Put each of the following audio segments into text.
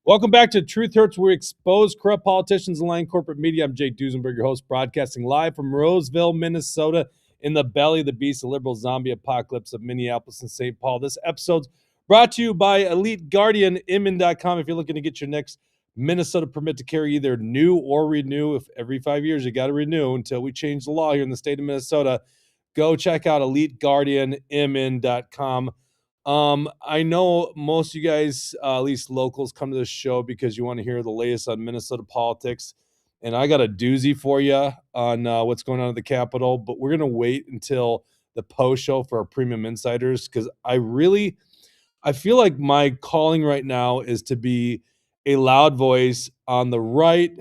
Welcome back to Truth Hurts, where we expose corrupt politicians and lying corporate media. I'm Jake Duesenberg, your host, broadcasting live from Roseville, Minnesota, in the belly of the beast, the liberal zombie apocalypse of Minneapolis and St. Paul. This episode's brought to you by Elite Guardian, Inman.com. If you're looking to get your next Minnesota permit to carry, either new or renew, if every 5 years you got to renew until we change the law here in the state of Minnesota, go check out Elite Guardian, Inman.com. I know most of you guys, at least locals, come to this show because you want to hear the latest on Minnesota politics. And I got a doozy for you on what's going on at the Capitol, but we're going to wait until the post show for our premium insiders because I feel like my calling right now is to be a loud voice on the right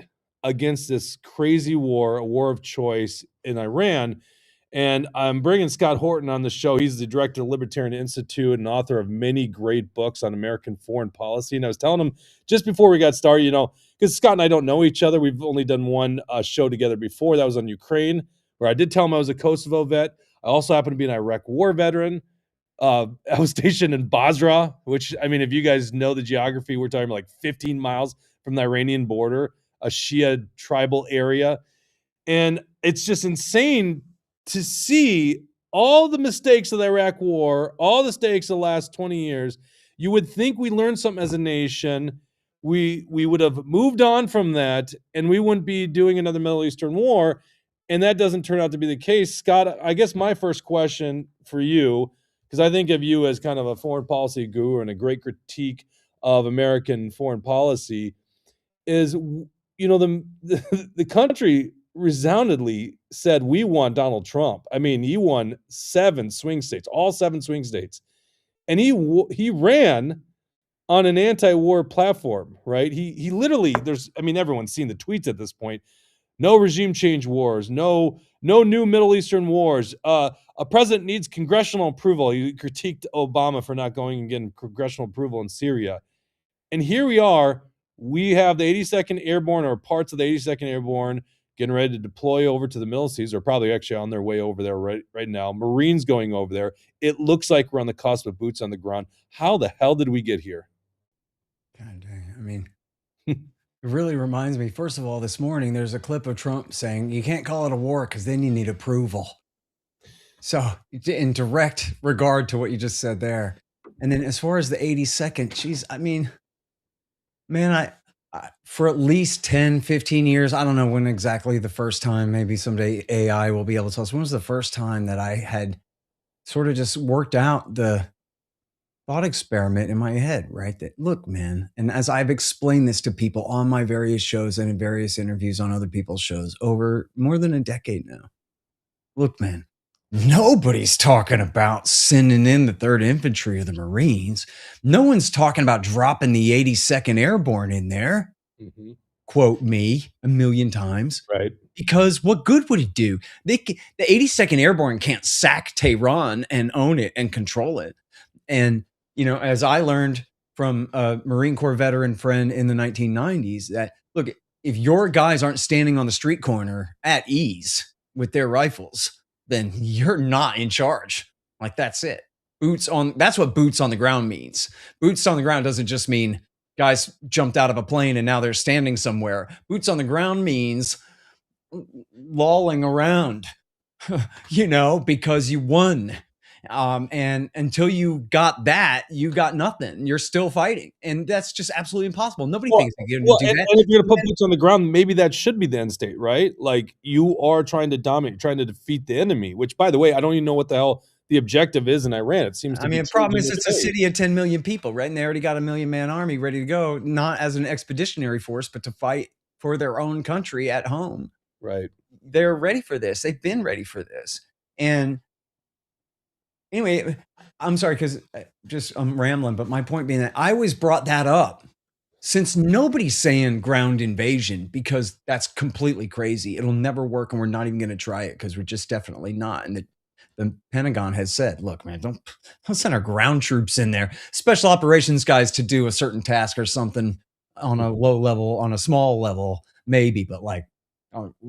against this crazy war, a war of choice in Iran. And I'm bringing Scott Horton on the show. He's the director of Libertarian Institute and author of many great books on American foreign policy. And I was telling him just before we got started, because Scott and I don't know each other. We've only done one show together before. That was on Ukraine, where I did tell him I was a Kosovo vet. I also happen to be an Iraq war veteran. I was stationed in Basra, which, I mean, if you guys know the geography, we're talking like 15 miles from the Iranian border, a Shia tribal area. And it's just insane to see all the mistakes of the Iraq war, all the mistakes of the last 20 years. You would think we learned something as a nation. We would have moved on from that, and we wouldn't be doing another Middle Eastern war. And that doesn't turn out to be the case. Scott, I guess my first question for you, because I think of you as kind of a foreign policy guru and a great critique of American foreign policy, is, the country resoundingly said we want Donald Trump. I mean, he won 7 swing states, all 7 swing states, and he ran on an anti-war platform, right? He literally, everyone's seen the tweets at this point. No regime change wars, no new Middle Eastern wars. A president needs congressional approval. He critiqued Obama for not going and getting congressional approval in Syria, and here we are. We have the 82nd Airborne, or parts of the 82nd Airborne, getting ready to deploy over to the Middle East, or probably actually on their way over there right now. Marines going over there. It looks like we're on the cusp of boots on the ground. How the hell did we get here? God dang. I mean, it really reminds me, first of all, this morning, there's a clip of Trump saying, you can't call it a war because then you need approval. So in direct regard to what you just said there. And then as far as the 82nd, geez, I mean, man, I for at least 10, 15 years, I don't know when exactly the first time, maybe someday AI will be able to tell us, when was the first time that I had sort of just worked out the thought experiment in my head, right? That, look, man, and as I've explained this to people on my various shows and in various interviews on other people's shows over more than a decade now, look, man, nobody's talking about sending in the 3rd Infantry or the Marines. No one's talking about dropping the 82nd Airborne in there. Mm-hmm. Quote me a million times. Right. Because what good would it do? The 82nd Airborne can't sack Tehran and own it and control it. And, as I learned from a Marine Corps veteran friend in the 1990s, that, look, if your guys aren't standing on the street corner at ease with their rifles, then you're not in charge. Like, that's it. That's what boots on the ground means. Boots on the ground doesn't just mean guys jumped out of a plane and now they're standing somewhere. Boots on the ground means lolling around, because you won. And until you got that, you got nothing. You're still fighting. And that's just absolutely impossible. Nobody thinks they're going to do that. And if you're going to put boots on the ground, maybe that should be the end state, right? Like, you are trying to dominate, trying to defeat the enemy, which, by the way, I don't even know what the hell the objective is in Iran. It seems to be. The problem is it's a city of 10 million people, right? And they already got a 1 million man army ready to go, not as an expeditionary force, but to fight for their own country at home. Right. They're ready for this. They've been ready for this. And anyway, I'm sorry, because I'm rambling, but my point being that I always brought that up, since nobody's saying ground invasion, because that's completely crazy. It'll never work, and we're not even going to try it, because we're just definitely not. And the Pentagon has said, look, man, don't send our ground troops in there, special operations guys, to do a certain task or something on a low level, on a small level, maybe, but like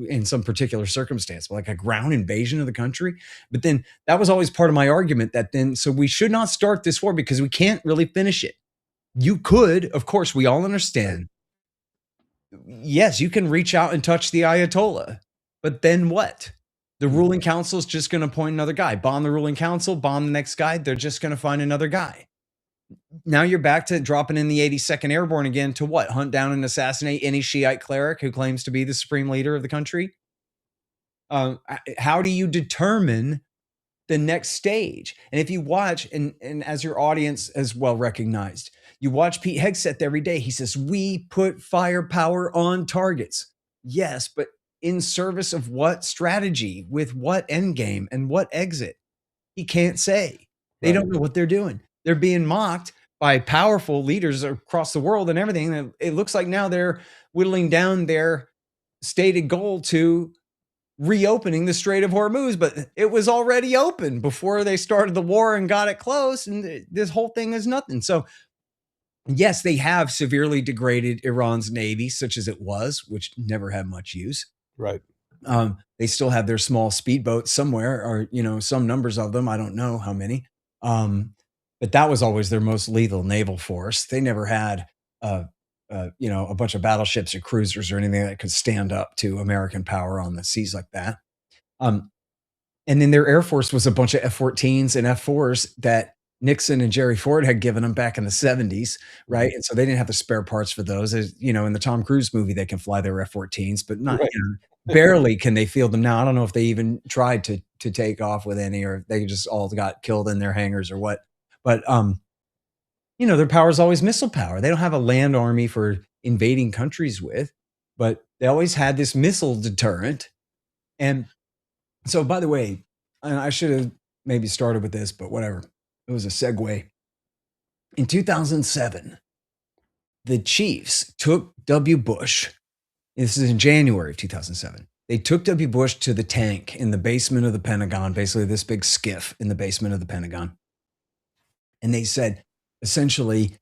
in some particular circumstance, but like a ground invasion of the country. But then that was always part of my argument, that then, so we should not start this war because we can't really finish it. You could, of course, we all understand. Yes, you can reach out and touch the Ayatollah, but then what? The ruling council is just going to appoint another guy. Bomb the ruling council, bomb the next guy. They're just going to find another guy. Now you're back to dropping in the 82nd Airborne again to what? Hunt down and assassinate any Shiite cleric who claims to be the supreme leader of the country? How do you determine the next stage? And if you watch, and as your audience as well recognized, you watch Pete Hegseth every day. He says, we put firepower on targets. Yes, but in service of what strategy, with what end game, and what exit? He can't say. They don't know what they're doing. They're being mocked by powerful leaders across the world and everything. It looks like now they're whittling down their stated goal to reopening the Strait of Hormuz, but it was already open before they started the war and got it close, and this whole thing is nothing. So yes, they have severely degraded Iran's navy, such as it was, which never had much use. Right. They still have their small speedboats somewhere, or some numbers of them. I don't know how many. But that was always their most lethal naval force. They never had a bunch of battleships or cruisers or anything that could stand up to American power on the seas like that. And then their Air Force was a bunch of F-14s and F-4s that Nixon and Jerry Ford had given them back in the 70s, right? And so they didn't have the spare parts for those. As in the Tom Cruise movie, they can fly their F-14s, but not barely can they field them now. I don't know if they even tried to take off with any, or they just all got killed in their hangars or what. But their power is always missile power. They don't have a land army for invading countries with, but they always had this missile deterrent. And so, by the way, and I should have maybe started with this, but whatever. It was a segue. In 2007, the Chiefs took W. Bush. This is in January of 2007. They took W. Bush to the tank in the basement of the Pentagon, basically this big skiff in the basement of the Pentagon. And they said, essentially,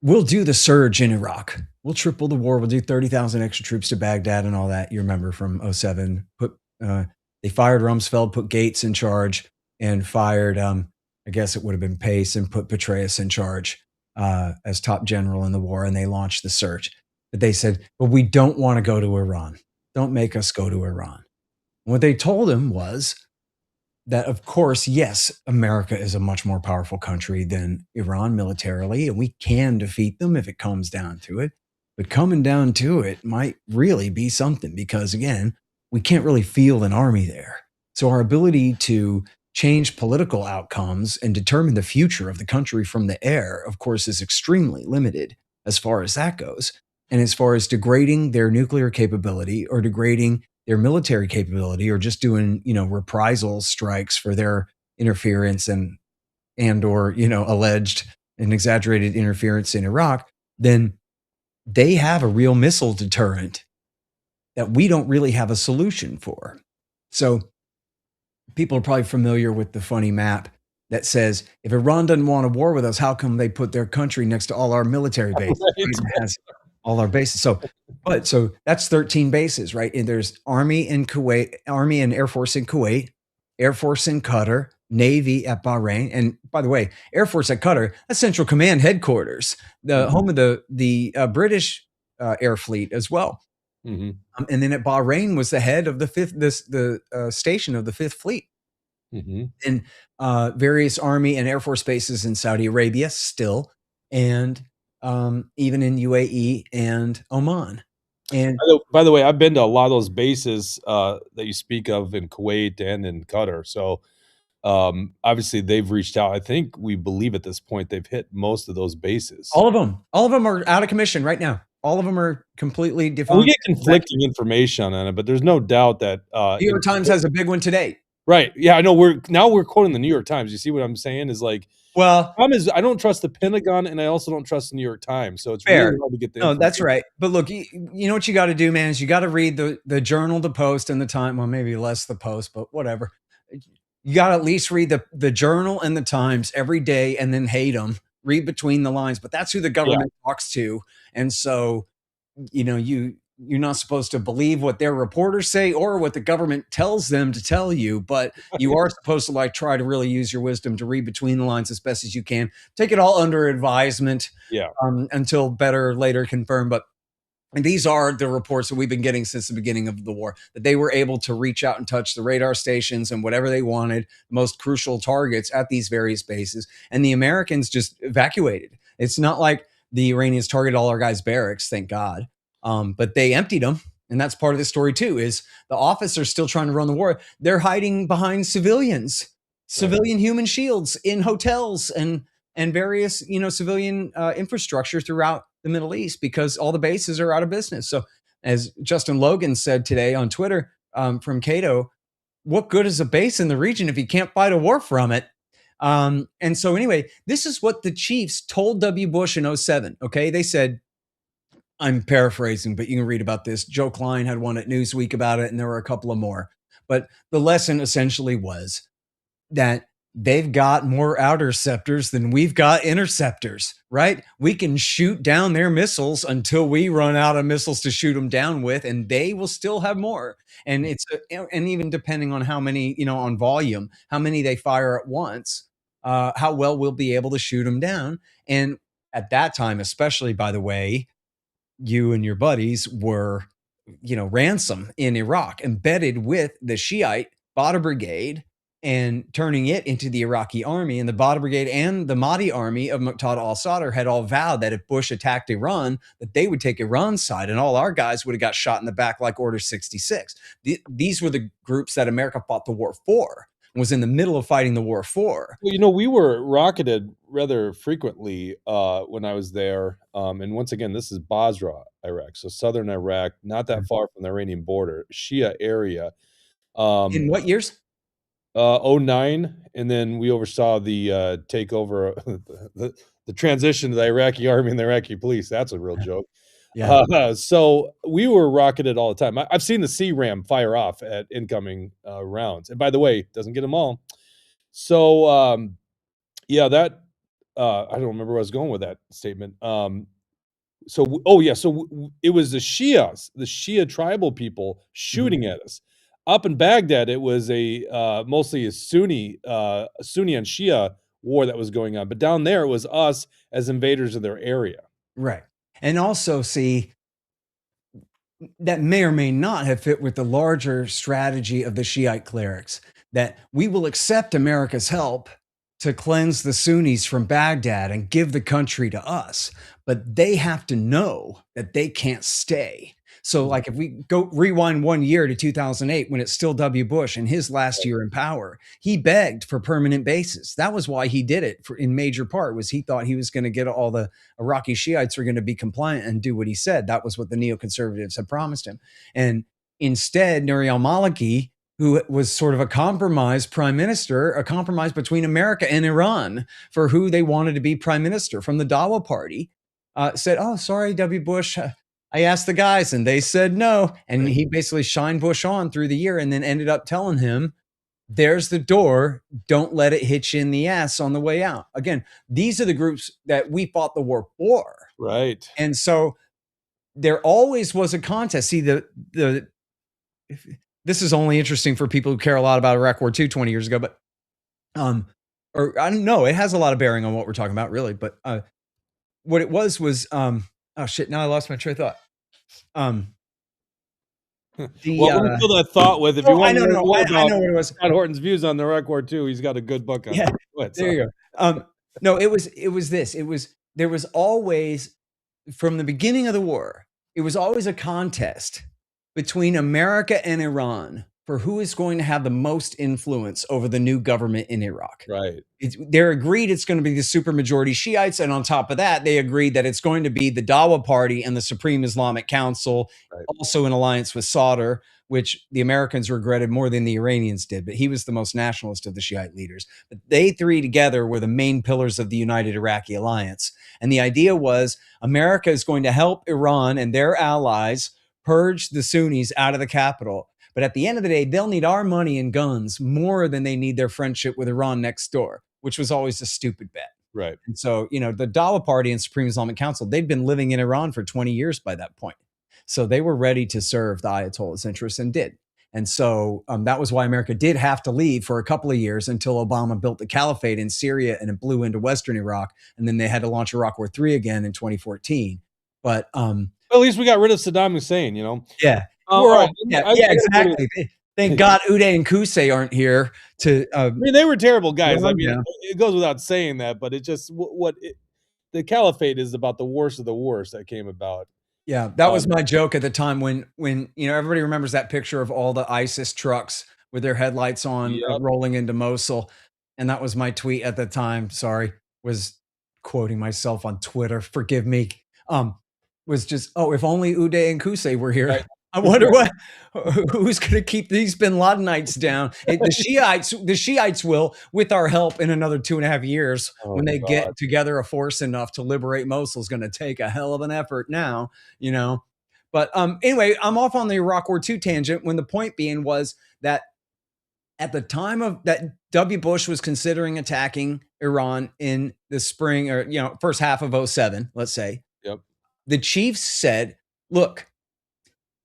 we'll do the surge in Iraq. We'll triple the war. We'll do 30,000 extra troops to Baghdad and all that. You remember from 2007. They fired Rumsfeld, put Gates in charge, and fired, I guess it would have been Pace, and put Petraeus in charge as top general in the war, and they launched the surge. But they said, but we don't want to go to Iran. Don't make us go to Iran. And what they told him was that, of course, yes, America is a much more powerful country than Iran militarily, and we can defeat them if it comes down to it. But coming down to it might really be something, because, again, we can't really field an army there. So our ability to change political outcomes and determine the future of the country from the air, of course, is extremely limited as far as that goes. And as far as degrading their nuclear capability or degrading their military capability, or just doing, reprisal strikes for their interference and or, alleged and exaggerated interference in Iraq, then they have a real missile deterrent that we don't really have a solution for. So people are probably familiar with the funny map that says, if Iran doesn't want a war with us, how come they put their country next to all our military bases? Right. It has all our bases. So that's 13 bases, right? And there's Army in Kuwait, Army and Air Force in Kuwait, Air Force in Qatar, Navy at Bahrain. And by the way, Air Force at Qatar, that's Central Command headquarters, the home of the British Air Fleet as well. And then at Bahrain was the head of the station of the Fifth Fleet. And various Army and Air Force bases in Saudi Arabia still, and even in UAE and Oman. And by the way, I've been to a lot of those bases that you speak of in Kuwait and in Qatar. So obviously they've reached out. I think we believe at this point they've hit most of those bases. All of them are out of commission right now. All of them are completely defunct. We get conflicting information on it, but there's no doubt that New York Times has a big one today. Right. Yeah, I know. We're quoting the New York Times. You see what I'm saying? Is like, well, the problem is I don't trust the Pentagon, and I also don't trust the New York Times. So it's fair. Really hard to get the. No, that's right. But look, you know what you got to do, man, is you got to read the Journal, the Post, and the Time. Well, maybe less the Post, but whatever. You got to at least read the Journal and the Times every day, and then hate them. Read between the lines. But that's who the government talks to, and so you you're not supposed to believe what their reporters say or what the government tells them to tell you, but you are supposed to like try to really use your wisdom to read between the lines as best as you can. Take it all under advisement Yeah. until better later confirmed. But and these are the reports that we've been getting since the beginning of the war, that they were able to reach out and touch the radar stations and whatever they wanted, the most crucial targets at these various bases. And the Americans just evacuated. It's not like the Iranians targeted all our guys' barracks, thank God. But they emptied them. And that's part of the story too, is the officers still trying to run the war. They're hiding behind civilians, civilian human shields in hotels and various, civilian infrastructure throughout the Middle East, because all the bases are out of business. So as Justin Logan said today on Twitter from Cato, what good is a base in the region if you can't fight a war from it? And so anyway, this is what the chiefs told W. Bush in 07. Okay. They said, I'm paraphrasing, but you can read about this. Joe Klein had one at Newsweek about it, and there were a couple of more. But the lesson essentially was that they've got more interceptors than we've got interceptors, right? We can shoot down their missiles until we run out of missiles to shoot them down with, and they will still have more. And and even depending on how many, on volume, how many they fire at once, how well we'll be able to shoot them down. And at that time, especially, by the way, you and your buddies were, ransom in Iraq, embedded with the Shiite Badr Brigade and turning it into the Iraqi army. And the Badr Brigade and the Mahdi army of Muqtada al-Sadr had all vowed that if Bush attacked Iran, that they would take Iran's side, and all our guys would have got shot in the back like Order 66. These were the groups that America fought the war for, was in the middle of fighting the war for. Well, we were rocketed rather frequently when I was there. And once again, this is Basra, Iraq. So southern Iraq, not that far from the Iranian border, Shia area. In what years? 09. And then we oversaw the takeover, the transition to the Iraqi army and the Iraqi police. That's a real joke. Yeah. So we were rocketed all the time. I've seen the C-RAM fire off at incoming rounds. And by the way, doesn't get them all. So, that I don't remember where I was going with that statement. So it was the Shia tribal people shooting at us. Up in Baghdad, it was mostly a Sunni and Shia war that was going on. But down there, it was us as invaders of their area. Right. And also, see, that may or may not have fit with the larger strategy of the Shiite clerics, that we will accept America's help to cleanse the Sunnis from Baghdad and give the country to us, but they have to know that they can't stay. So like if we go rewind 1 year to 2008, when it's still W. Bush in his last year in power, he begged for permanent bases. That was why he did it in major part, was he thought he was going to get all the Iraqi Shiites were going to be compliant and do what he said. That was what the neoconservatives had promised him. And instead, Nouri al-Maliki, who was sort of a compromise prime minister, a compromise between America and Iran for who they wanted to be prime minister from the Dawa party, said, oh, sorry, W. Bush, I asked the guys and they said no. And he basically shined Bush on through the year and then ended up telling him, there's the door. Don't let it hit you in the ass on the way out. Again, these are the groups that we fought the war for. Right. And so there always was a contest. See, this is only interesting for people who care a lot about Iraq War II 20 years ago, but, or I don't know, it has a lot of bearing on what we're talking about, really. But what it was, oh shit! Now I lost my train of thought. Well, let me fill that thought with. If you want to know what it was. Scott Horton's views on the Iraq War II, he's got a good book on it. There you go. No, it was this. There was always, from the beginning of the war, it was always a contest between America and Iran for who is going to have the most influence over the new government in Iraq. Right. They're agreed it's going to be the supermajority Shiites. And on top of that, they agreed that it's going to be the Dawa Party and the Supreme Islamic Council, also in alliance with Sadr, which the Americans regretted more than the Iranians did. But he was the most nationalist of the Shiite leaders. But they three together were the main pillars of the United Iraqi Alliance. And the idea was America is going to help Iran and their allies purge the Sunnis out of the capital. But at the end of the day, they'll need our money and guns more than they need their friendship with Iran next door, which was always a stupid bet. Right. And so, the Dawa Party and Supreme Islamic Council, they'd been living in Iran for 20 years by that point. So they were ready to serve the Ayatollah's interests and did. And so that was why America did have to leave for a couple of years until Obama built the caliphate in Syria and it blew into Western Iraq. And then they had to launch Iraq War III again in 2014. But at least we got rid of Saddam Hussein, Yeah. All right. Exactly. Thank God Uday and Qusay aren't here to. I mean, they were terrible guys. I mean, it goes without saying that, but it just the caliphate is about the worst of the worst that came about. Yeah, that was my joke at the time when everybody remembers that picture of all the ISIS trucks with their headlights on rolling into Mosul, and that was my tweet at the time. Sorry, was quoting myself on Twitter. Forgive me. Was just if only Uday and Qusay were here. Right. I wonder who's going to keep these Bin Ladenites down. The Shiites will, with our help, in another 2.5 years when they get together a force enough to liberate Mosul. Is going to take a hell of an effort now, But anyway, I'm off on the Iraq War II tangent when the point being was that at the time of that, W. Bush was considering attacking Iran in the spring or first half of 2007, let's say. Yep. The chiefs said, look,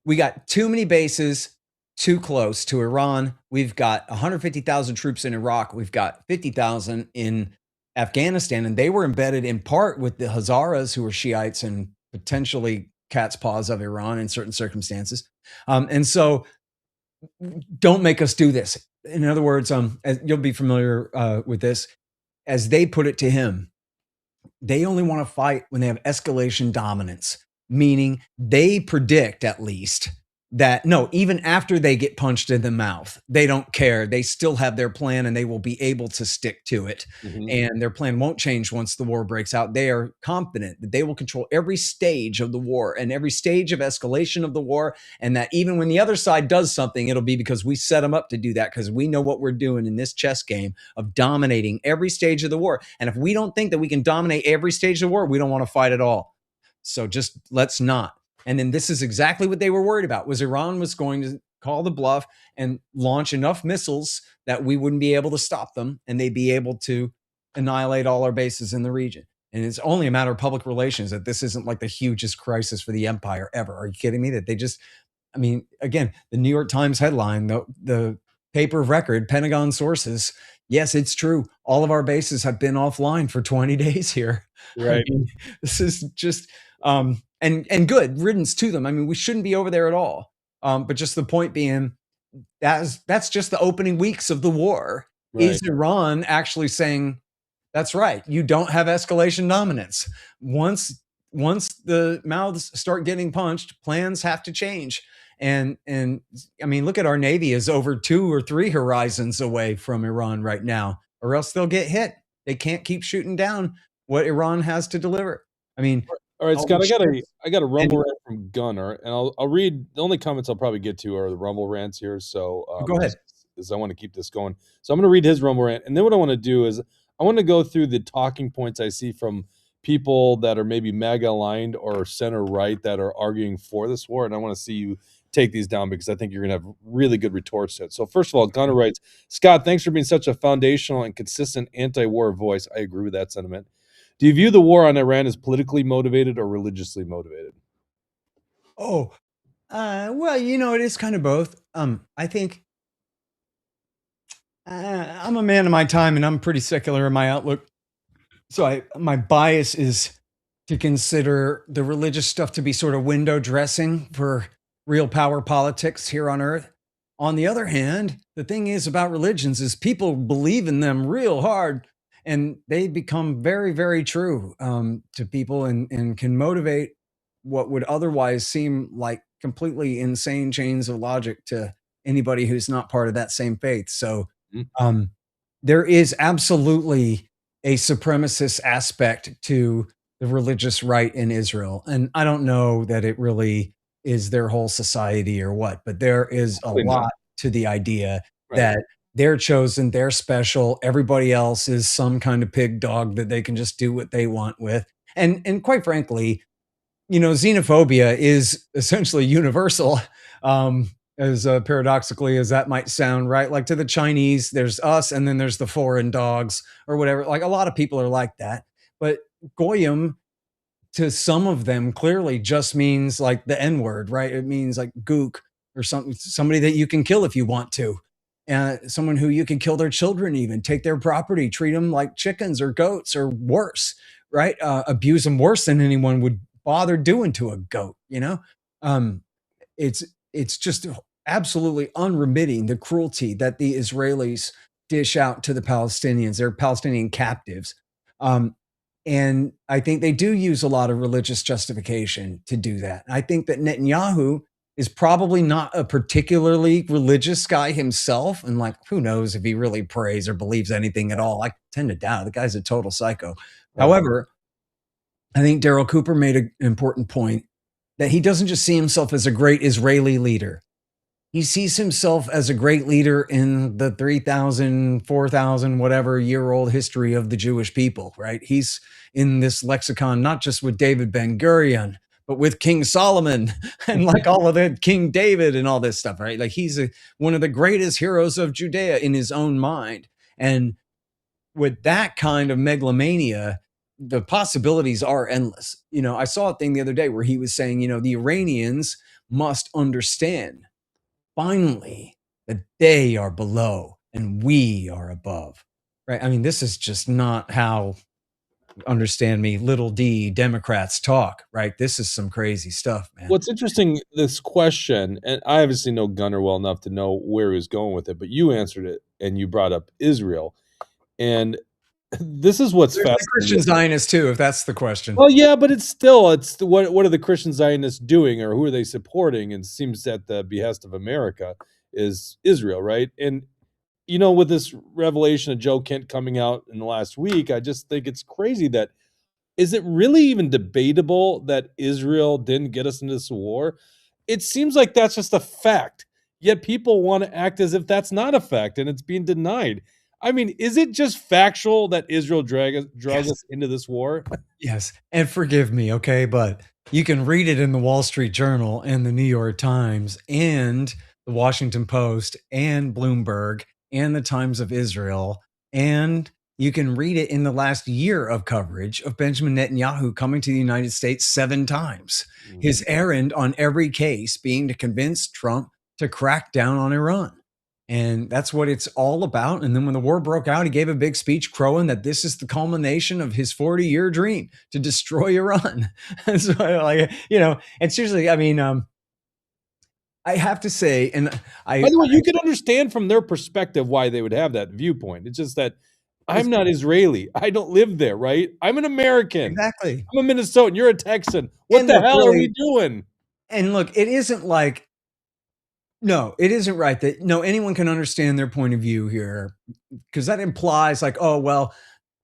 we got too many bases too close to Iran. We've got 150,000 troops in Iraq. We've got 50,000 in Afghanistan. And they were embedded in part with the Hazaras, who were Shiites and potentially cat's paws of Iran in certain circumstances. And so don't make us do this. In other words, you'll be familiar with this. As they put it to him, they only want to fight when they have escalation dominance. Meaning they predict at least that even after they get punched in the mouth, they don't care. They still have their plan and they will be able to stick to it. Mm-hmm. And their plan won't change once the war breaks out. They are confident that they will control every stage of the war and every stage of escalation of the war. And that even when the other side does something, it'll be because we set them up to do that because we know what we're doing in this chess game of dominating every stage of the war. And if we don't think that we can dominate every stage of the war, we don't want to fight at all. So just let's not. And then this is exactly what they were worried about, was Iran was going to call the bluff and launch enough missiles that we wouldn't be able to stop them and they'd be able to annihilate all our bases in the region. And it's only a matter of public relations that this isn't like the hugest crisis for the empire ever. Are you kidding me? That they just, again, the New York Times headline, the paper of record, Pentagon sources, yes, it's true. All of our bases have been offline for 20 days here. Right. This is just, and good riddance to them. We shouldn't be over there at all. But just the point being, that's just the opening weeks of the war. Right. Is Iran actually saying, that's right, you don't have escalation dominance. Once the mouths start getting punched, plans have to change. And look at our Navy is over 2 or 3 horizons away from Iran right now, or else they'll get hit. They can't keep shooting down what Iran has to deliver. All right, Scott, I got a rumble rant from Gunner, and I'll read the only comments I'll probably get to are the rumble rants here. So go ahead, because I want to keep this going. So I'm going to read his rumble rant, and then what I want to do is I want to go through the talking points I see from people that are maybe MAGA aligned or center right that are arguing for this war, and I want to see you take these down because I think you're going to have really good retorts to it. So first of all, Gunner writes, Scott, thanks for being such a foundational and consistent anti-war voice. I agree with that sentiment. Do you view the war on Iran as politically motivated or religiously motivated? Well, it is kind of both. I think I'm a man of my time and I'm pretty secular in my outlook. So my bias is to consider the religious stuff to be sort of window dressing for real power politics here on earth. On the other hand, the thing is about religions is people believe in them real hard. And they become very, very true to people and can motivate what would otherwise seem like completely insane chains of logic to anybody who's not part of that same faith. So there is absolutely a supremacist aspect to the religious right in Israel. And I don't know that it really is their whole society or what, but there is a lot to the idea that they're chosen, they're special. Everybody else is some kind of pig dog that they can just do what they want with. And quite frankly, xenophobia is essentially universal, as paradoxically as that might sound, right? Like to the Chinese, there's us, and then there's the foreign dogs or whatever. Like a lot of people are like that. But Goyim to some of them clearly just means like the N-word, right? It means like gook or somebody that you can kill if you want to. Someone who you can kill their children, even take their property, treat them like chickens or goats or worse, right? Abuse them worse than anyone would bother doing to a goat, you know? Um, it's just absolutely unremitting the cruelty that the Israelis dish out to the Palestinians. They're Palestinian captives. Um, and I think they do use a lot of religious justification to do that. I think that Netanyahu is probably not a particularly religious guy himself. And like, who knows if he really prays or believes anything at all? I tend to doubt. The guy's a total psycho. Right. However, I think Daryl Cooper made an important point that he doesn't just see himself as a great Israeli leader. He sees himself as a great leader in the 3,000, 4,000, whatever year old history of the Jewish people, right? He's in this lexicon, not just with David Ben Gurion, but with King Solomon and like all of that, King David and all this stuff, right? Like he's one of the greatest heroes of Judea in his own mind. And with that kind of megalomania, the possibilities are endless. You know, I saw a thing the other day where he was saying, you know, the Iranians must understand finally that they are below and we are above. Right? I mean, this is just not how, understand me, little d Democrats talk, right? This is some crazy stuff, man. What's interesting, this question, and I obviously know Gunner well enough to know where he was going with it, but you answered it and you brought up Israel. And this is what's There's the fascinating. Christian Zionists too, if that's the question. Well, yeah, but it's what are the Christian Zionists doing, or who are they supporting? And it seems at the behest of America is Israel, right? And you know, with this revelation of Joe Kent coming out in the last week, I just think it's crazy that is it really even debatable that Israel didn't get us into this war? It seems like that's just a fact. Yet people want to act as if that's not a fact and it's being denied. I mean, is it just factual that Israel drug Yes. us into this war? Yes. And forgive me, okay? But you can read it in the Wall Street Journal and the New York Times and the Washington Post and Bloomberg and the Times of Israel. And you can read it in the last year of coverage of Benjamin Netanyahu coming to the United States 7 times. His errand on every case being to convince Trump to crack down on Iran. And that's what it's all about. And then when the war broke out, he gave a big speech crowing that this is the culmination of his 40-year dream to destroy Iran. And so, like, you know, and seriously, I mean, I have to say, and by the way, you can understand from their perspective why they would have that viewpoint. It's just that I'm not Israeli. I don't live there, right? I'm an American. Exactly. I'm a Minnesotan. You're a Texan. What And the look, hell are really- we doing? And look, it isn't like, no, it isn't right that no anyone can understand their point of view here, because that implies like, oh, well,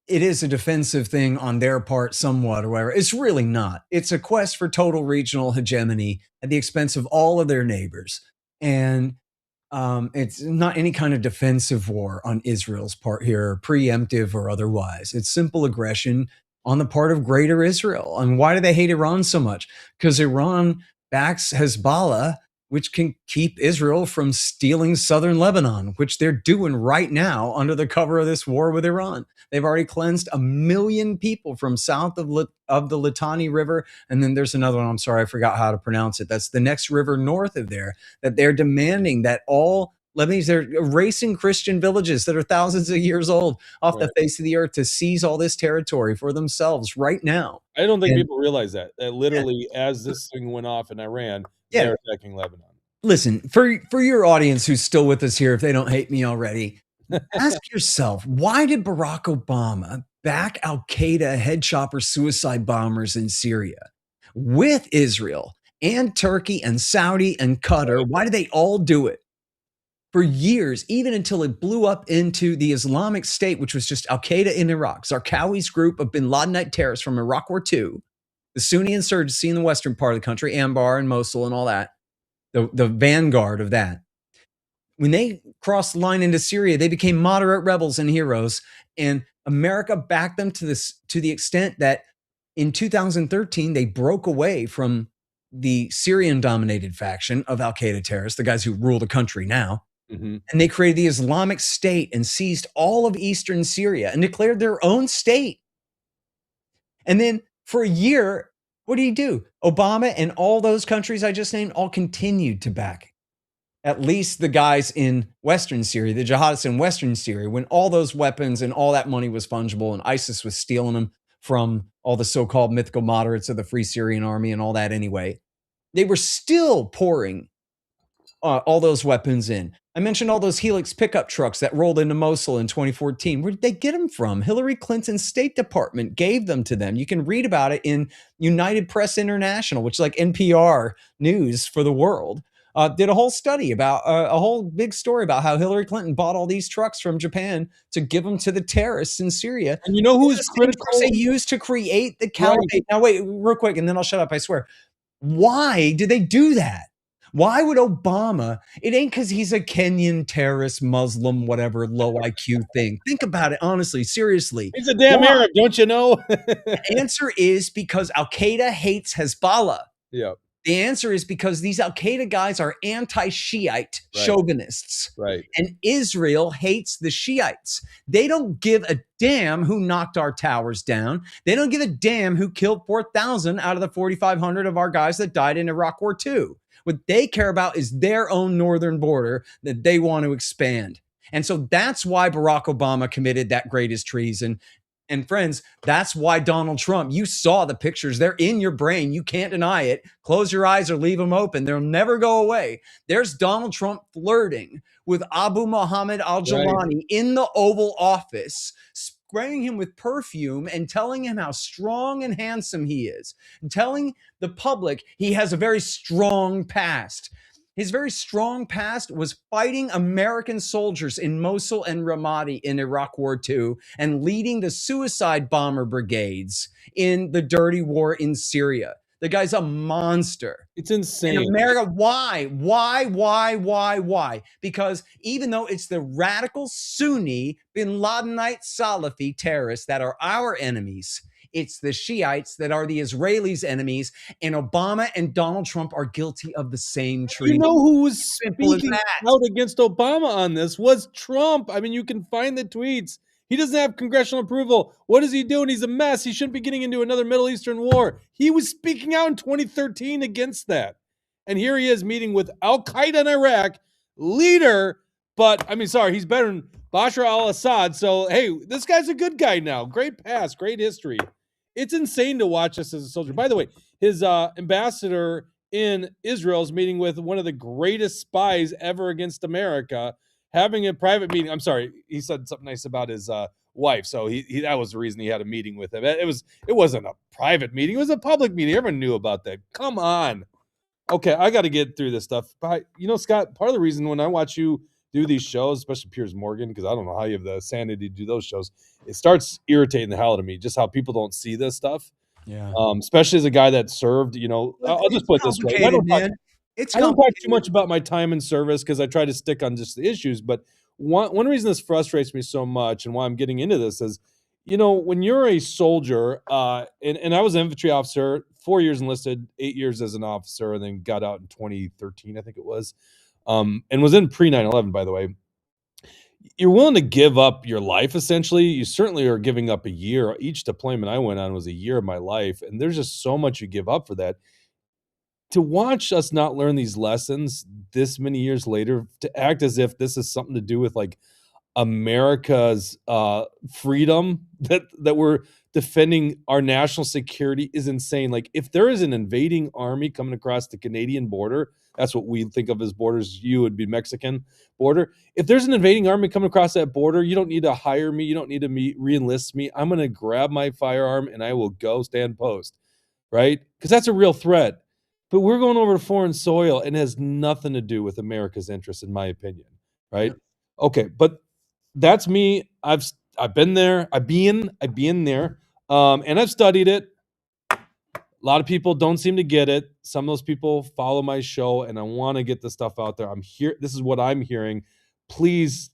it is a defensive thing on their part somewhat or whatever. It's really not. It's a quest for total regional hegemony at the expense of all of their neighbors. And it's not any kind of defensive war on Israel's part here, preemptive or otherwise. It's simple aggression on the part of greater Israel. And why do they hate Iran so much? Because Iran backs Hezbollah, which can keep Israel from stealing southern Lebanon, which they're doing right now under the cover of this war with Iran. They've already cleansed 1 million people from south of the Litani River. And then there's another one, I'm sorry, I forgot how to pronounce it. That's the next river north of there, that they're demanding that all Lebanese, they're erasing Christian villages that are thousands of years old off the face of the earth to seize all this territory for themselves right now. I don't think people realize that literally as this thing went off in Iran, they're attacking Lebanon. Listen, for your audience who's still with us here, if they don't hate me already, ask yourself, why did Barack Obama back al-Qaeda head chopper suicide bombers in Syria with Israel and Turkey and Saudi and Qatar? Why did they all do it? For years, even until it blew up into the Islamic State, which was just al-Qaeda in Iraq, Zarqawi's group of bin Ladenite terrorists from Iraq War II, the Sunni insurgency in the western part of the country, Anbar and Mosul and all that, the vanguard of that. When they crossed the line into Syria, they became moderate rebels and heroes, and America backed them to the extent that in 2013, they broke away from the Syrian-dominated faction of al-Qaeda terrorists, the guys who rule the country now, and they created the Islamic State and seized all of eastern Syria and declared their own state. And then for a year, What did he do? Obama and all those countries I just named all continued to back at least the guys in Western Syria, the jihadists in Western Syria, when all those weapons and all that money was fungible and ISIS was stealing them from all the so-called mythical moderates of the Free Syrian Army and all that anyway. They were still pouring all those weapons in. I mentioned all those Helix pickup trucks that rolled into Mosul in 2014. Where did they get them from? Hillary Clinton's State Department gave them to them. You can read about it in United Press International, which is like NPR news for the world. Did a whole study about a whole big story about how Hillary Clinton bought all these trucks from Japan to give them to the terrorists in Syria. And you know who is The same trucks critical? they used to create the caliphate. Right. Now, wait, real quick, and then I'll shut up. I swear. Why did they do that? Why would Obama? It ain't because he's a Kenyan terrorist, Muslim, whatever, low IQ thing. Think about it honestly, seriously. He's a damn Why? Arab, don't you know? The answer is because Al Qaeda hates Hezbollah. Yeah. The answer is because these Al Qaeda guys are anti Shiite chauvinists. Right. And Israel hates the Shiites. They don't give a damn who knocked our towers down. They don't give a damn who killed 4,000 out of the 4,500 of our guys that died in Iraq War II. What they care about is their own northern border that they want to expand. And so that's why Barack Obama committed that greatest treason. And friends, that's why Donald Trump, you saw the pictures. They're in your brain. You can't deny it. Close your eyes or leave them open. They'll never go away. There's Donald Trump flirting with Abu Muhammad al-Jawlani in the Oval Office, spraying him with perfume and telling him how strong and handsome he is, and telling the public he has a very strong past. His very strong past was fighting American soldiers in Mosul and Ramadi in Iraq War II and leading the suicide bomber brigades in the dirty war in Syria. The guy's a monster. It's insane. In America, why? Why? Because even though it's the radical Sunni bin Ladenite Salafi terrorists that are our enemies, it's the Shiites that are the Israelis' enemies, and Obama and Donald Trump are guilty of the same treason. You know who was Simple as speaking that. out against Obama on this was Trump. I mean, you can find the tweets. He doesn't have congressional approval. What is he doing? He's a mess. He shouldn't be getting into another Middle Eastern war. He was speaking out in 2013 against that. And here he is meeting with Al Qaeda in Iraq, leader, but I mean, sorry, he's better than Bashar al-Assad. So, hey, this guy's a good guy now. Great past, great history. It's insane to watch this as a soldier. By the way, his ambassador in Israel is meeting with one of the greatest spies ever against America, having a private meeting. I'm sorry, he said something nice about his wife, so he that was the reason he had a meeting with him. It wasn't a private meeting; it was a public meeting. Everyone knew about that. Come on. Okay, I got to get through this stuff. But, you know, Scott, part of the reason when I watch you do these shows, especially Piers Morgan, because I don't know how you have the sanity to do those shows, it starts irritating the hell out of me just how people don't see this stuff. Yeah. Especially as a guy that served, you know, I'll just put it this way. I don't talk too much about my time in service because I try to stick on just the issues. But one reason this frustrates me so much and why I'm getting into this is, you know, when you're a soldier, and I was an infantry officer, 4 years enlisted, 8 years as an officer, and then got out in 2013, I think it was, and was in pre 9/11, by the way. You're willing to give up your life, essentially. You certainly are giving up a year. Each deployment I went on was a year of my life, and there's just so much you give up for that. To watch us not learn these lessons this many years later, to act as if this is something to do with like America's freedom that we're defending our national security is insane. Like if there is an invading army coming across the Canadian border, that's what we think of as borders. You would be Mexican border. If there's an invading army coming across that border, you don't need to hire me. You don't need to re-enlist me. I'm going to grab my firearm and I will go stand post, right? Because that's a real threat. But we're going over to foreign soil and it has nothing to do with America's interests, in my opinion, right? Okay, but that's me. I've been there. I've been there, and I've studied it. A lot of people don't seem to get it. Some of those people follow my show, and I want to get the stuff out there. I'm here. This is what I'm hearing. Please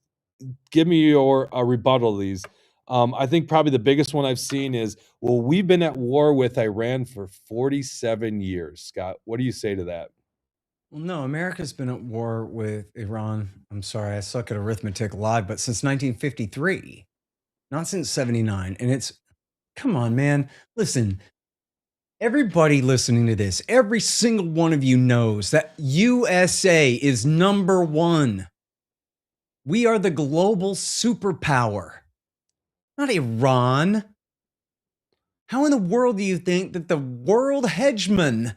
give me your rebuttal of these. I think probably the biggest one I've seen is, well, we've been at war with Iran for 47 years. Scott, what do you say to that? Well, no, America's been at war with Iran. I'm sorry, I suck at arithmetic live, but since 1953, not since 79. And come on, man. Listen, Everybody listening to this, every single one of you knows that USA is number one. We are the global superpower, not Iran. How in the world do you think that the world hegemon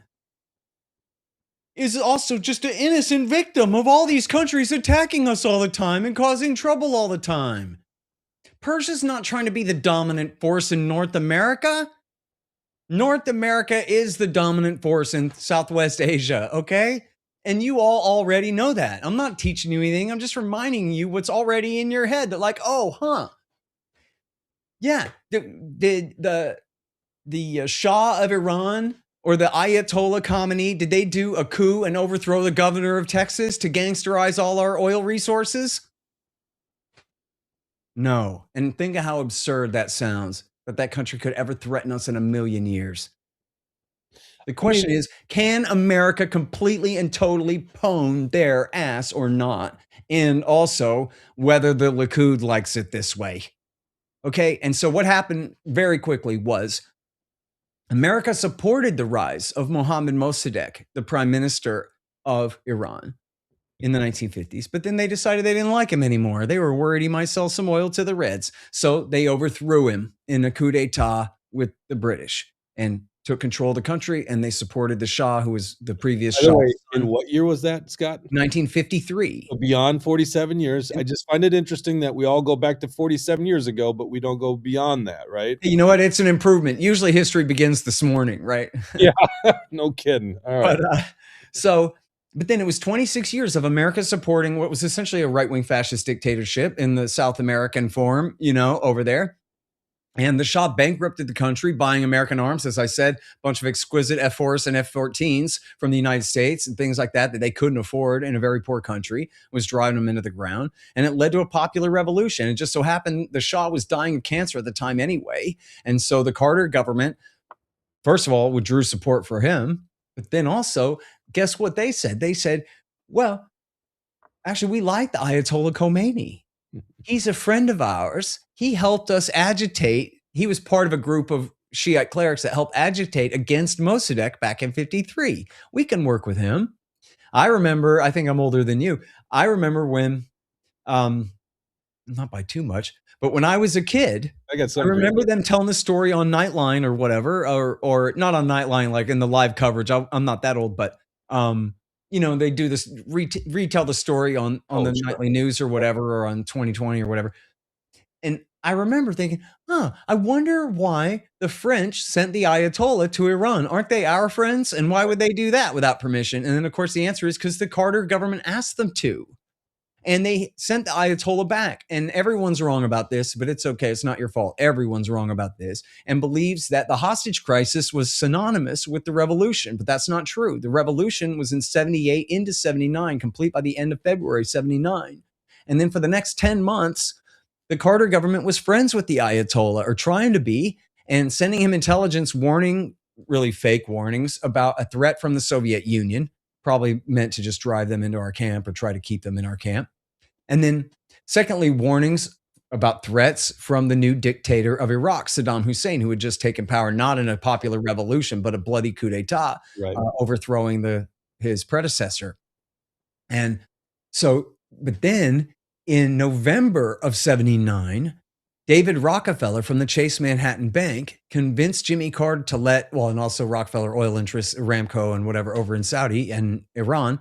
is also just an innocent victim of all these countries attacking us all the time and causing trouble all the time? Persia's not trying to be the dominant force in North America. North America is the dominant force in Southwest Asia, okay? And you all already know that. I'm not teaching you anything. I'm just reminding you what's already in your head that, like, oh, huh. Yeah, the Shah of Iran or the Ayatollah Khamenei, did they do a coup and overthrow the governor of Texas to gangsterize all our oil resources? No. And think of how absurd that sounds, that country could ever threaten us in a million years. The question is, can America completely and totally pwn their ass or not? And also, whether the Likud likes it this way. Okay, and so what happened very quickly was America supported the rise of Mohammad Mossadegh, the prime minister of Iran, in the 1950s, but then they decided they didn't like him anymore. They were worried he might sell some oil to the Reds. So they overthrew him in a coup d'etat with the British and took control of the country, and they supported the Shah, who was the previous Shah. In what year was that, Scott? 1953. So beyond 47 years. I just find it interesting that we all go back to 47 years ago, but we don't go beyond that, right? You know what? It's an improvement. Usually history begins this morning, right? Yeah, no kidding. All right. But then it was 26 years of America supporting what was essentially a right-wing fascist dictatorship in the South American form, over there. And the Shah bankrupted the country, buying American arms, as I said, a bunch of exquisite F-4s and F-14s from the United States and things like that they couldn't afford in a very poor country, was driving them into the ground. And it led to a popular revolution. It just so happened the Shah was dying of cancer at the time anyway. And so the Carter government, first of all, withdrew support for him. But then also, guess what they said? They said, well, actually, we like the Ayatollah Khomeini. He's a friend of ours. He helped us agitate. He was part of a group of Shiite clerics that helped agitate against Mossadegh back in 53. We can work with him. I remember, I think I'm older than you. I remember when, not by too much, but when I was a kid, I remember them telling the story on Nightline or whatever, or not on Nightline, like in the live coverage. I'm not that old, but they do this retell the story on the nightly news or whatever, or on 2020 or whatever. And I remember thinking, I wonder why the French sent the Ayatollah to Iran. Aren't they our friends? And why would they do that without permission? And then, of course, the answer is because the Carter government asked them to. And they sent the Ayatollah back. And everyone's wrong about this, but it's okay. It's not your fault. Everyone's wrong about this and believes that the hostage crisis was synonymous with the revolution. But that's not true. The revolution was in 78 into 79, complete by the end of February 79. And then for the next 10 months, the Carter government was friends with the Ayatollah, or trying to be, and sending him intelligence warning, really fake warnings about a threat from the Soviet Union, probably meant to just drive them into our camp or try to keep them in our camp. And then secondly, warnings about threats from the new dictator of Iraq, Saddam Hussein, who had just taken power, not in a popular revolution, but a bloody coup d'etat, overthrowing his predecessor. And so, but then in November of 79, David Rockefeller from the Chase Manhattan Bank convinced Jimmy Carter to and also Rockefeller Oil Interests, Aramco and whatever over in Saudi and Iran,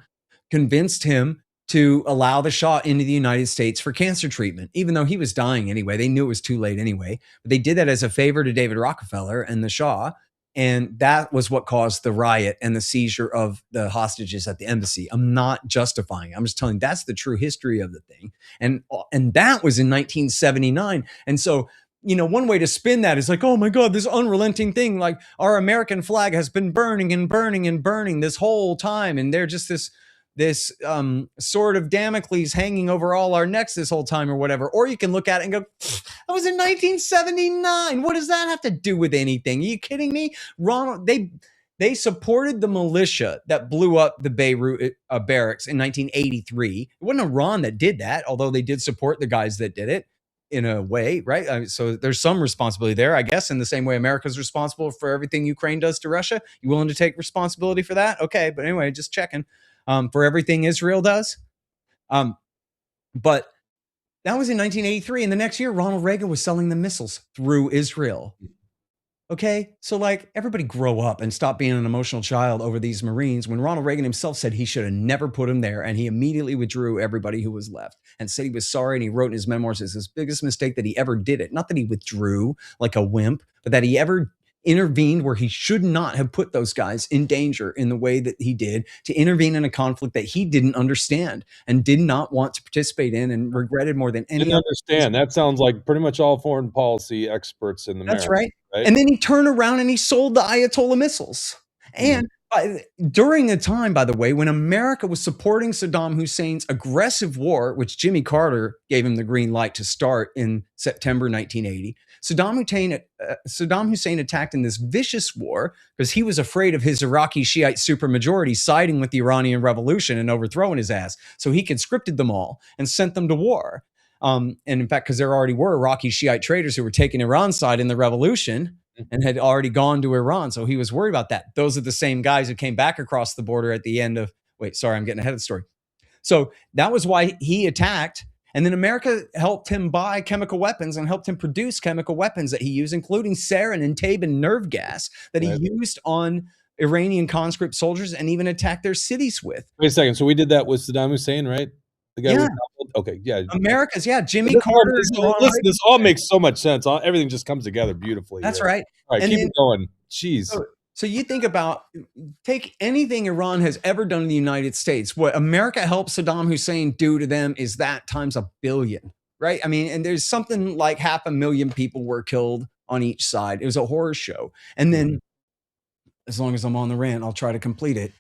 convinced him to allow the Shah into the United States for cancer treatment, even though he was dying anyway. They knew it was too late anyway. But they did that as a favor to David Rockefeller and the Shah. And that was what caused the riot and the seizure of the hostages at the embassy. I'm not justifying it. I'm just telling you that's the true history of the thing. And that was in 1979. And so, one way to spin that is like, oh my God, this unrelenting thing, like our American flag has been burning and burning and burning this whole time. And they're just this sword of Damocles hanging over all our necks this whole time or whatever. Or you can look at it and go, that was in 1979. What does that have to do with anything? Are you kidding me? They supported the militia that blew up the Beirut barracks in 1983. It wasn't Iran that did that, although they did support the guys that did it. in a way, right? So there's some responsibility there, I guess, in the same way America's responsible for everything Ukraine does to Russia. You willing to take responsibility for that? Okay, but anyway, just checking. For everything Israel does. But that was in 1983, and the next year, Ronald Reagan was selling the missiles through Israel. Okay, so like everybody grow up and stop being an emotional child over these Marines when Ronald Reagan himself said he should have never put them there, and he immediately withdrew everybody who was left and said he was sorry, and he wrote in his memoirs it's his biggest mistake that he ever did it. Not that he withdrew like a wimp, but that he ever intervened where he should not have put those guys in danger in the way that he did, to intervene in a conflict that he didn't understand and did not want to participate in and regretted more than any Didn't understand. That sounds like pretty much all foreign policy experts in America. That's right. And then he turned around and he sold the Ayatollah missiles. And during a time, by the way, when America was supporting Saddam Hussein's aggressive war, which Jimmy Carter gave him the green light to start in September 1980, Saddam Hussein attacked in this vicious war because he was afraid of his Iraqi Shiite supermajority siding with the Iranian Revolution and overthrowing his ass. So he conscripted them all and sent them to war. And in fact, because there already were Iraqi Shiite traitors who were taking Iran's side in the revolution and had already gone to Iran. So he was worried about that. Those are the same guys who came back across the border at the end of, I'm getting ahead of the story. So that was why he attacked. And then America helped him buy chemical weapons and helped him produce chemical weapons that he used, including sarin and Tabun nerve gas that he used on Iranian conscript soldiers and even attacked their cities with. Wait a second. So we did that with Saddam Hussein, right? The guy okay, yeah. America's, Jimmy Carter. Listen, this all makes so much sense. Everything just comes together beautifully. That's right. All right, keep it going. Jeez. So you think about, take anything Iran has ever done in the United States. What America helped Saddam Hussein do to them is that times a billion, right? I mean, and there's something like 500,000 people were killed on each side. It was a horror show. And then, as long as I'm on the rant, I'll try to complete it.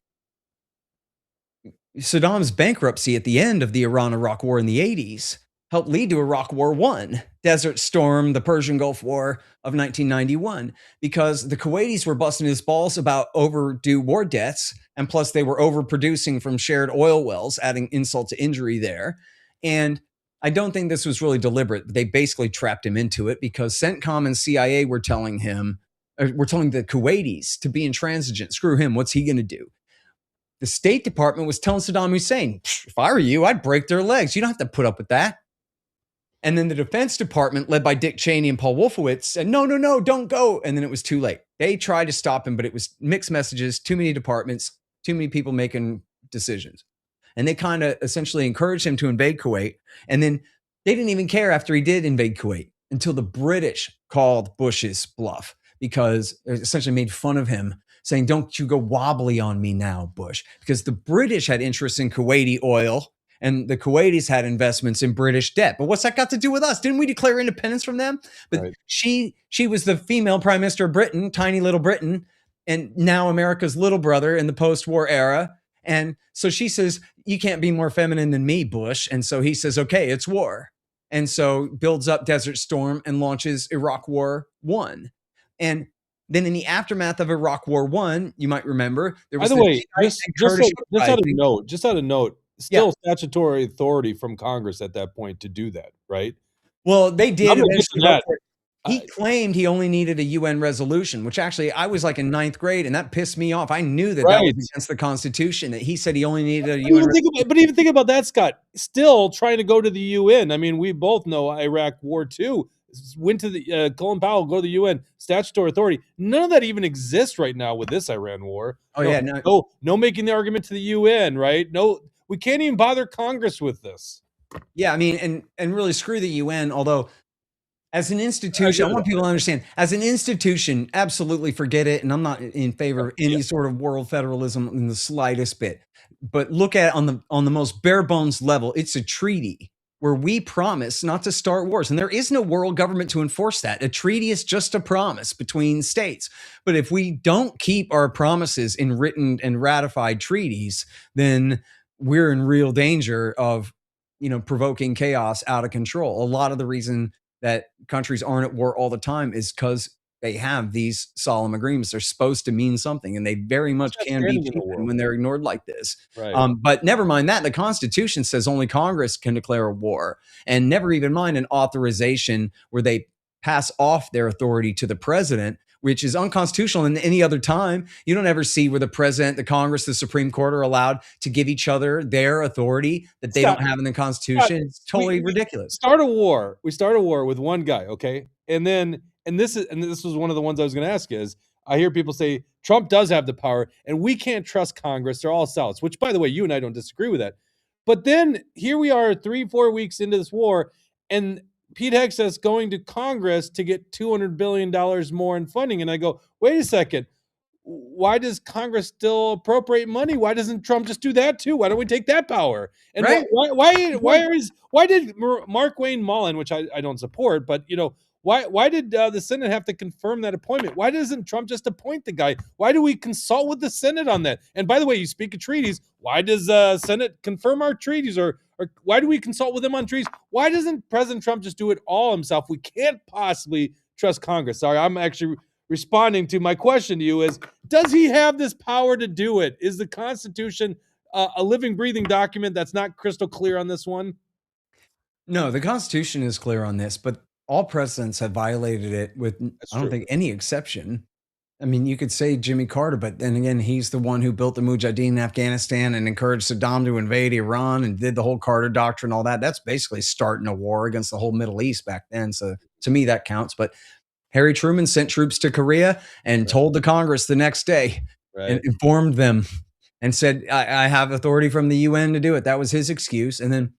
Saddam's bankruptcy at the end of the Iran-Iraq War in the 80s helped lead to Iraq War I, Desert Storm, the Persian Gulf War of 1991, because the Kuwaitis were busting his balls about overdue war debts, and plus they were overproducing from shared oil wells, adding insult to injury there. And I don't think this was really deliberate, but they basically trapped him into it because CENTCOM and CIA were telling the Kuwaitis to be intransigent. Screw him. What's he going to do? The State Department was telling Saddam Hussein, if I were you, I'd break their legs. You don't have to put up with that. And then the Defense Department, led by Dick Cheney and Paul Wolfowitz, said, no, don't go. And then it was too late. They tried to stop him, but it was mixed messages, too many departments, too many people making decisions. And they kind of essentially encouraged him to invade Kuwait. And then they didn't even care after he did invade Kuwait until the British called Bush's bluff, because they essentially made fun of him, saying, don't you go wobbly on me now, Bush, because the British had interest in Kuwaiti oil and the Kuwaitis had investments in British debt. But what's that got to do with us? Didn't we declare independence from them? But she was the female prime minister of Britain, tiny little Britain, and now America's little brother in the post-war era. And so she says, you can't be more feminine than me, Bush. And so he says, okay, it's war. And so builds up Desert Storm and launches Iraq War I. And then in the aftermath of Iraq War I, you might remember, there was just out of note, still statutory authority from Congress at that point to do that, right? Well, they did. He claimed he only needed a UN resolution, which actually I was like in 9th grade, and that pissed me off. I knew that that was against the Constitution, that he said he only needed a UN resolution. But even think about that, Scott. Still trying to go to the UN. I mean, we both know Iraq War II. Went to the Colin Powell, go to the UN, statutory authority. None of that even exists right now with this Iran war. No making the argument to the UN, right? No, we can't even bother Congress with this. Yeah, I mean, and really screw the UN. Although, as an institution, I want people to understand, as an institution, absolutely forget it. And I'm not in favor of any sort of world federalism in the slightest bit. But look at it on the most bare bones level. It's a treaty where we promise not to start wars. And there is no world government to enforce that. A treaty is just a promise between states. But if we don't keep our promises in written and ratified treaties, then we're in real danger of, provoking chaos out of control. A lot of the reason that countries aren't at war all the time is because they have these solemn agreements. They're supposed to mean something, and they very much can be cheapened when they're ignored like this. Right. But never mind that. The Constitution says only Congress can declare a war, and never even mind an authorization where they pass off their authority to the president, which is unconstitutional. In any other time, you don't ever see where the president, the Congress, the Supreme Court are allowed to give each other their authority that they don't have in the Constitution. It's totally ridiculous. We start a war with one guy, okay? And this was one of the ones I was going to ask is, I hear people say Trump does have the power and we can't trust Congress. They're all Souths, which, by the way, you and I don't disagree with that. But then here we are 3-4 weeks into this war, and Pete Hegseth's going to Congress to get $200 billion more in funding. And I go, wait a second. Why does Congress still appropriate money? Why doesn't Trump just do that too? Why don't we take that power? And right. why did Mark Wayne Mullen, which I don't support, but why did the Senate have to confirm that appointment? Why doesn't Trump just appoint the guy? Why do we consult with the Senate on that? And by the way, you speak of treaties. Why does Senate confirm our treaties, or why do we consult with them on treaties? Why doesn't President Trump just do it all himself? We can't possibly trust Congress. Sorry, I'm actually responding to my question to you is, does he have this power to do it? Is the Constitution a living, breathing document that's not crystal clear on this one? No, the Constitution is clear on this, but all presidents have violated it with, I don't think, any exception. I mean, you could say Jimmy Carter, but then again, he's the one who built the Mujahideen in Afghanistan and encouraged Saddam to invade Iran and did the whole Carter Doctrine, all that. That's basically starting a war against the whole Middle East back then. So to me, that counts. But Harry Truman sent troops to Korea and told the Congress the next day and informed them and said, I have authority from the UN to do it. That was his excuse. And then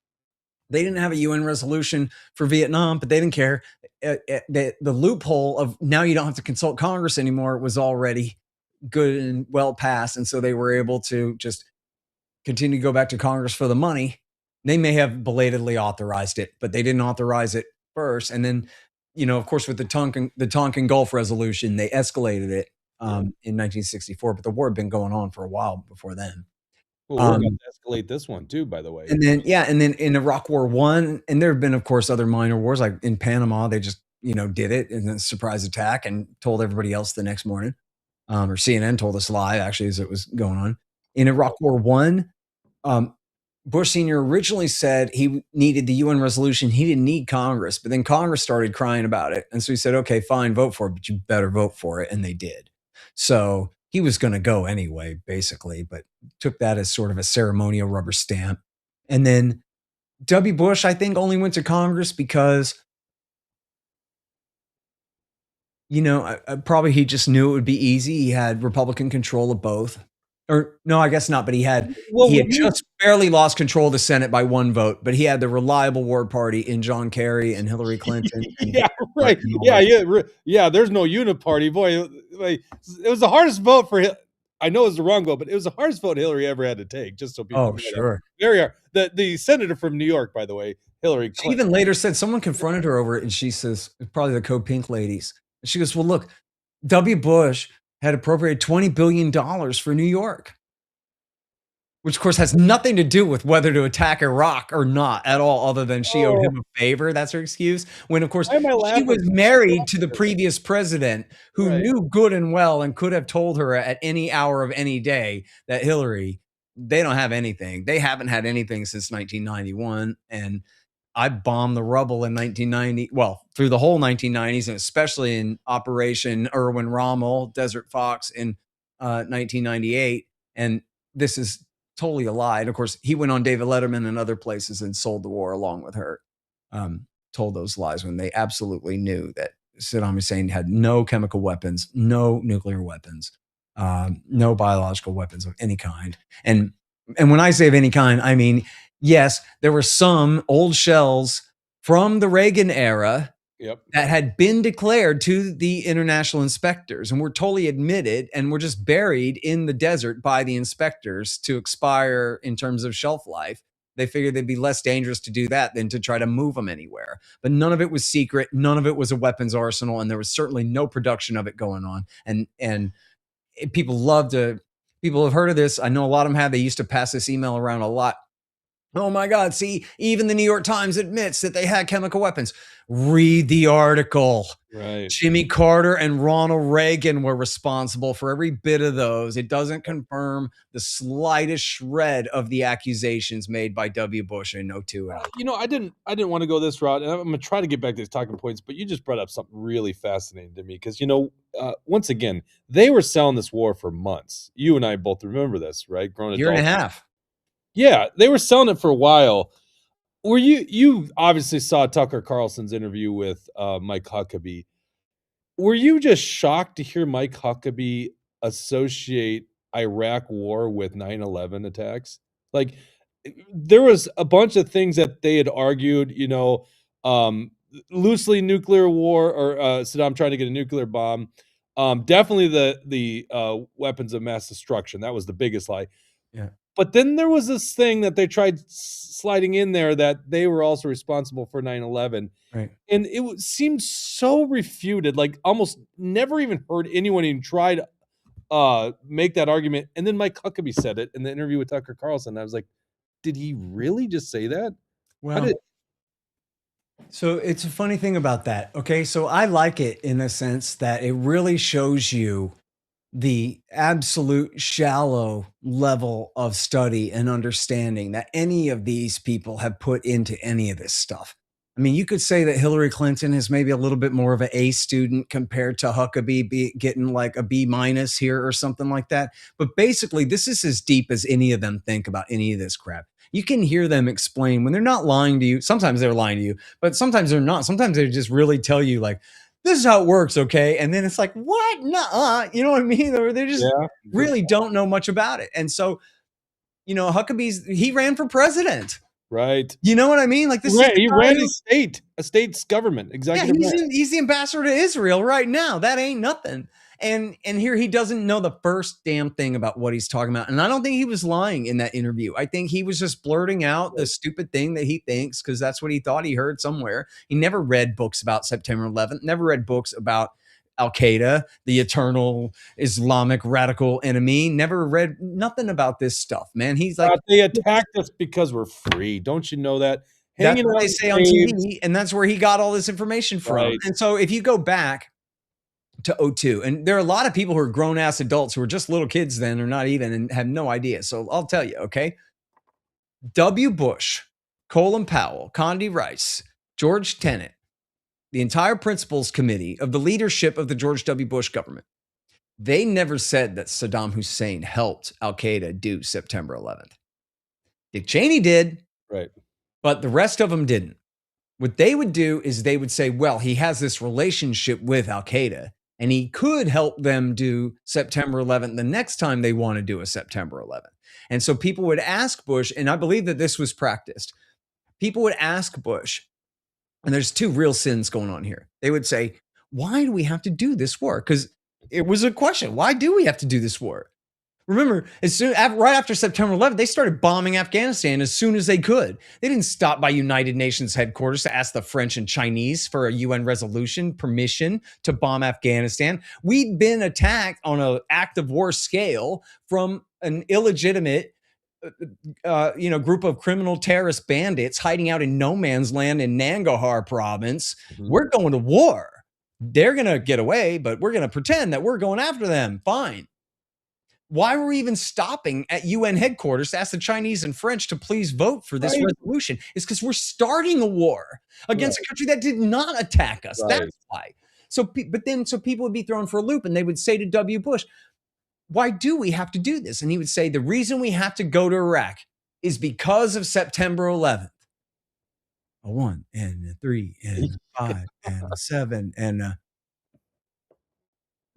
they didn't have a UN resolution for Vietnam, but they didn't care. The loophole of now you don't have to consult Congress anymore was already good and well passed. And so they were able to just continue to go back to Congress for the money. They may have belatedly authorized it, but they didn't authorize it first. And then, of course, with the Tonkin Gulf resolution, they escalated it in 1964, but the war had been going on for a while before then. Well, we're about to escalate this one too, by the way. And then in Iraq War I, and there have been, of course, other minor wars, like in Panama, they just, did it in a surprise attack and told everybody else the next morning. Or CNN told us live, actually, as it was going on. In Iraq War I, Bush Sr. originally said he needed the UN resolution. He didn't need Congress, but then Congress started crying about it. And so he said, okay, fine, vote for it, but you better vote for it. And they did. So he was going to go anyway, basically, but took that as sort of a ceremonial rubber stamp. And then W. Bush, I think, only went to Congress because, probably he just knew it would be easy. He had Republican control of both. Or no, I guess not, but he had just barely lost control of the Senate by one vote, but he had the reliable War Party in John Kerry and Hillary Clinton. And right. Yeah. There's no uniparty. Boy, it was the hardest vote for him. I know it was the wrong vote, but it was the hardest vote Hillary ever had to take. Just so people. Oh, sure. Very hard. The senator from New York, by the way, Hillary Clinton. She even later said someone confronted her over it, and she says, probably the Code Pink ladies. And she goes, well, look, W. Bush had appropriated $20 billion for New York, which, of course, has nothing to do with whether to attack Iraq or not at all, other than she owed him a favor. That's her excuse. When, of course, she was married to the previous president who knew good and well and could have told her at any hour of any day that Hillary, they don't have anything. They haven't had anything since 1991. And I bombed the rubble in 1990, well, through the whole 1990s, and especially in Operation Irwin Rommel, Desert Fox in 1998. And this is totally a lie. And of course, he went on David Letterman and other places and sold the war along with her. Told those lies when they absolutely knew that Saddam Hussein had no chemical weapons, no nuclear weapons, no biological weapons of any kind. And when I say of any kind, I mean, yes, there were some old shells from the Reagan era that had been declared to the international inspectors and were totally admitted and were just buried in the desert by the inspectors to expire in terms of shelf life. They figured they'd be less dangerous to do that than to try to move them anywhere. But none of it was secret. None of it was a weapons arsenal. And there was certainly no production of it going on. And people have heard of this. I know a lot of them have. They used to pass this email around a lot. Oh my God. See, even the New York Times admits that they had chemical weapons. Read the article. Right. Jimmy Carter and Ronald Reagan were responsible for every bit of those. It doesn't confirm the slightest shred of the accusations made by W. Bush in 02 and 03. I didn't want to go this route, and I'm going to try to get back to these talking points, but you just brought up something really fascinating to me because, once again, they were selling this war for months. You and I both remember this, right? Grown Year and a adults. half. Yeah, they were selling it for a while. Were you obviously saw Tucker Carlson's interview with Mike Huckabee. Were you just shocked to hear Mike Huckabee associate Iraq war with 9/11 attacks? Like, there was a bunch of things that they had argued, um, loosely nuclear war or Saddam trying to get a nuclear bomb. Definitely the weapons of mass destruction. That was the biggest lie. Yeah. But then there was this thing that they tried sliding in there that they were also responsible for 9/11. Right. And it seemed so refuted, like almost never even heard anyone even try to make that argument. And then Mike Huckabee said it in the interview with Tucker Carlson. I was like, did he really just say that? How Well, did so it's a funny thing about that. Okay. So I like it in the sense that it really shows you the absolute shallow level of study and understanding that any of these people have put into any of this stuff. I mean, you could say that Hillary Clinton is maybe a little bit more of an A student compared to Huckabee getting like a B minus here or something like that. But basically, this is as deep as any of them think about any of this crap. You can hear them explain when they're not lying to you. Sometimes they're lying to you, but sometimes they're not. Sometimes they just really tell you, like, this is how it works, okay? And then it's like, what? Nuh-uh. You know what I mean? Or they just yeah, really don't know much about it. And so, he ran for president. right. You know what I mean? Like this is He the guy ran who, a state's government, yeah, executive branch. he's the ambassador to Israel right now. That ain't nothing. And here he doesn't know the first damn thing about what he's talking about. And I don't think he was lying in that interview. I think he was just blurting out the stupid thing that he thinks because that's what he thought he heard somewhere. He never read books about September 11th, never read books about Al Qaeda, the eternal Islamic radical enemy, never read nothing about this stuff, man. He's like, They attacked us because we're free. Don't you know that? that's Hanging what out they in say on caves, TV. And that's where he got all this information from. right. And so if you go back to '02, and there are a lot of people who are grown ass adults who are just little kids then or not even and have no idea. So I'll tell you, okay? W. Bush, Colin Powell, Condi Rice, George Tenet, the entire principals committee of the leadership of the George W. Bush government, they never said that Saddam Hussein helped Al Qaeda do September 11th. Dick Cheney did, Right. but the rest of them didn't. What they would do is they would say, well, he has this relationship with Al Qaeda and he could help them do September 11th the next time they want to do a September 11th. And so people would ask Bush, and I believe that this was practiced. People would ask Bush, and there's two real sins going on here. They would say, why do we have to do this war? Because it was a question. Why do we have to do this war? Remember, right after September 11th, they started bombing Afghanistan as soon as they could. They didn't stop by United Nations headquarters to ask the French and Chinese for a UN resolution permission to bomb Afghanistan. We'd been attacked on an act of war scale from an illegitimate group of criminal terrorist bandits hiding out in no man's land in Nangarhar province. Mhm. We're going to war. They're going to get away, but we're going to pretend that we're going after them. Fine. Why were we even stopping at UN headquarters to ask the Chinese and French to please vote for this Right. resolution? It's because we're starting a war against a country that did not attack us. Right. That's why. So people would be thrown for a loop and they would say to W. Bush, why do we have to do this? And he would say, the reason we have to go to Iraq is because of September 11th. A 1 and a 3 and a 5 and a 7 and a...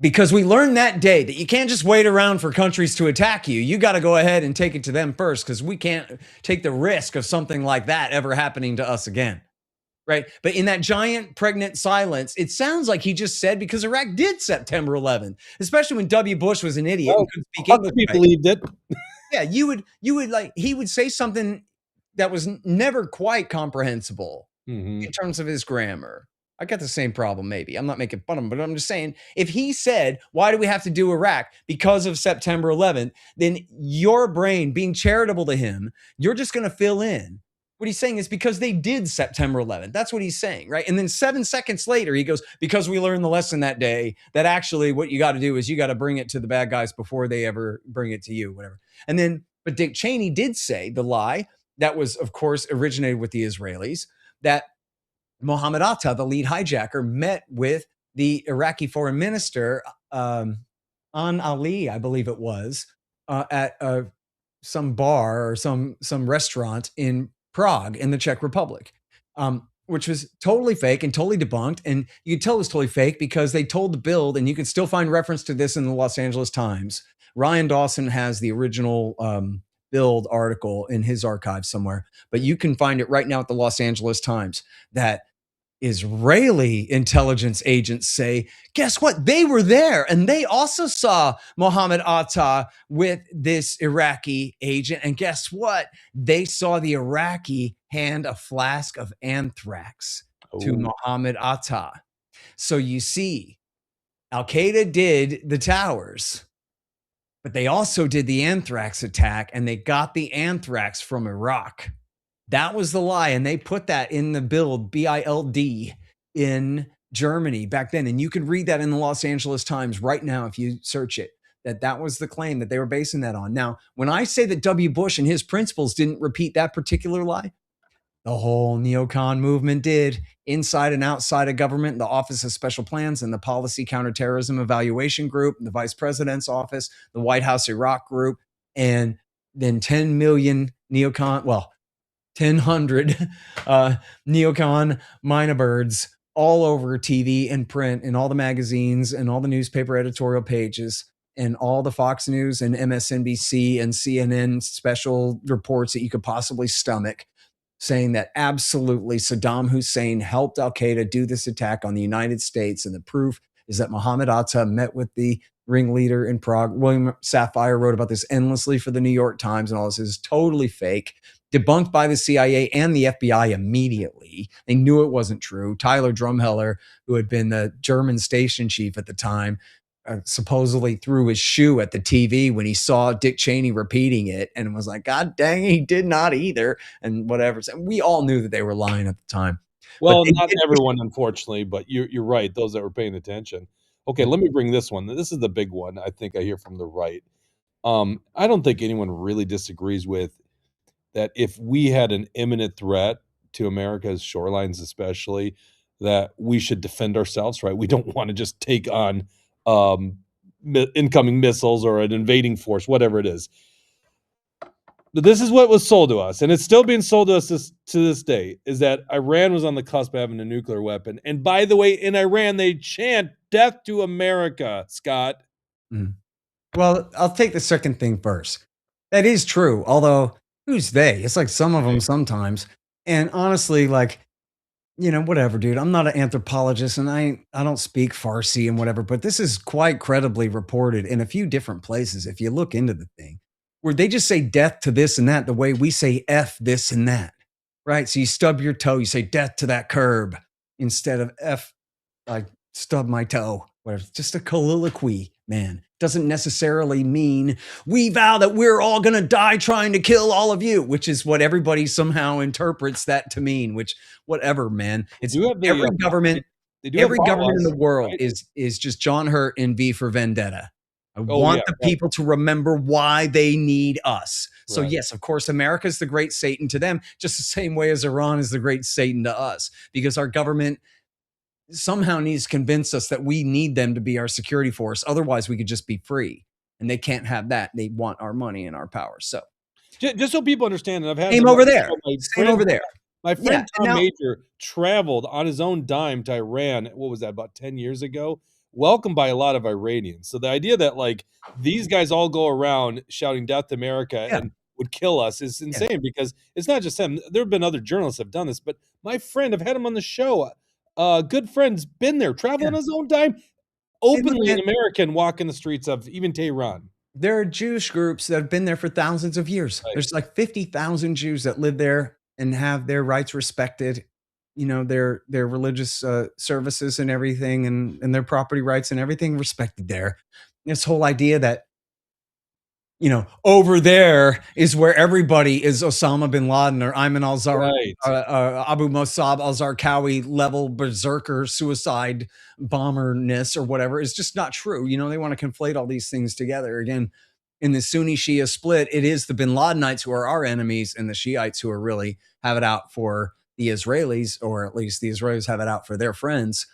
Because we learned that day that you can't just wait around for countries to attack you. You got to go ahead and take it to them first because we can't take the risk of something like that ever happening to us again. Right. But in that giant pregnant silence, it sounds like he just said because Iraq did September 11th, especially when W. Bush was an idiot and couldn't speak English. Huckabee believed it. Yeah, you would like, he would say something that was never quite comprehensible in terms of his grammar. I got the same problem, maybe. I'm not making fun of him, but I'm just saying, if he said, why do we have to do Iraq? Because of September 11th, then your brain, being charitable to him, you're just going to fill in. What he's saying is because they did September 11th. That's what he's saying, right? And then 7 seconds later, he goes, because we learned the lesson that day, that actually what you got to do is you got to bring it to the bad guys before they ever bring it to you, whatever. And then, but Dick Cheney did say the lie that was, of course, originated with the Israelis, that Mohammed Atta, the lead hijacker, met with the Iraqi foreign minister, An Ali, I believe it was, at some bar or some restaurant in Prague in the Czech Republic, which was totally fake and totally debunked. And you could tell it was totally fake because they told the Bild, and you can still find reference to this in the Los Angeles Times. Ryan Dawson has the original Bild article in his archive somewhere, but you can find it right now at the Los Angeles Times that Israeli intelligence agents say, guess what? They were there and they also saw Mohammed Atta with this Iraqi agent. And guess what? They saw the Iraqi hand a flask of anthrax to Mohammed Atta. So you see, Al-Qaeda did the towers, but they also did the anthrax attack, and they got the anthrax from Iraq. That was the lie. And they put that in the Bild, B-I-L-D, in Germany back then. And you can read that in the Los Angeles Times right now if you search it, that was the claim that they were basing that on. Now, when I say that W. Bush and his principals didn't repeat that particular lie, the whole neocon movement did, inside and outside of government, the Office of Special Plans and the Policy Counterterrorism Evaluation Group, the Vice President's Office, the White House Iraq Group, and then 10 million neocon, well, 1,000 neocon minibirds all over TV and print and all the magazines and all the newspaper editorial pages and all the Fox News and MSNBC and CNN special reports that you could possibly stomach, saying that absolutely Saddam Hussein helped Al-Qaeda do this attack on the United States. And the proof is that Mohammed Atta met with the ringleader in Prague. William Safire wrote about this endlessly for the New York Times, and all this is totally fake, debunked by the CIA and the FBI immediately. They knew it wasn't true. Tyler Drumheller, who had been the German station chief at the time, supposedly threw his shoe at the TV when he saw Dick Cheney repeating it and was like, God dang, he did not either, and whatever. So we all knew that they were lying at the time. Well, not everyone, unfortunately, but you're right. Those that were paying attention. Okay, let me bring this one. This is the big one I think I hear from the right. I don't think anyone really disagrees with that if we had an imminent threat to America's shorelines, especially, that we should defend ourselves, right? We don't want to just take on incoming missiles or an invading force, whatever it is. But this is what was sold to us, and it's still being sold to us to this day, is that Iran was on the cusp of having a nuclear weapon. And by the way, in Iran, they chant death to America, Scott. Well, I'll take the second thing first. That is true, although who's they? It's like some of them sometimes. And honestly, like, you know, whatever, dude. I'm not an anthropologist and I don't speak Farsi and whatever, but this is quite credibly reported in a few different places if you look into the thing, where they just say death to this and that the way we say F this and that, right? So you stub your toe, you say death to that curb instead of F, like stub my toe, whatever. It's just a colloquy, man. Doesn't necessarily mean we vow that we're all going to die trying to kill all of you, which is what everybody somehow interprets that to mean, which whatever, man. It's every government, every government in the world, right? is just John Hurt in V for Vendetta. I want the people to remember why they need us. So yes, of course, America is the great Satan to them, just the same way as Iran is the great Satan to us, because our government somehow needs to convince us that we need them to be our security force. Otherwise, we could just be free, and they can't have that. They want our money and our power. So just so people understand, and I've had same over there. Same over there. My friend Tom Major traveled on his own dime to Iran. What was that, about 10 years ago? Welcomed by a lot of Iranians. So the idea that like these guys all go around shouting death to America and would kill us is insane, because it's not just them. There have been other journalists that have done this, but my friend, I've had him on the show. Good friend's been there, traveling on his own dime, openly an American walking the streets of even Tehran. There are Jewish groups that have been there for thousands of years. Right. There's like 50,000 Jews that live there and have their rights respected their religious services and everything, and their property rights and everything respected there. This whole idea that over there is where everybody is Osama bin Laden or Ayman Right. Abu Mossab al-Zarqawi level berserker suicide bomberness or whatever is just not true. They want to conflate all these things together. Again, in the Sunni Shia split, it is the bin Ladenites who are our enemies and the Shiites who are really have it out for the Israelis, or at least the Israelis have it out for their friends.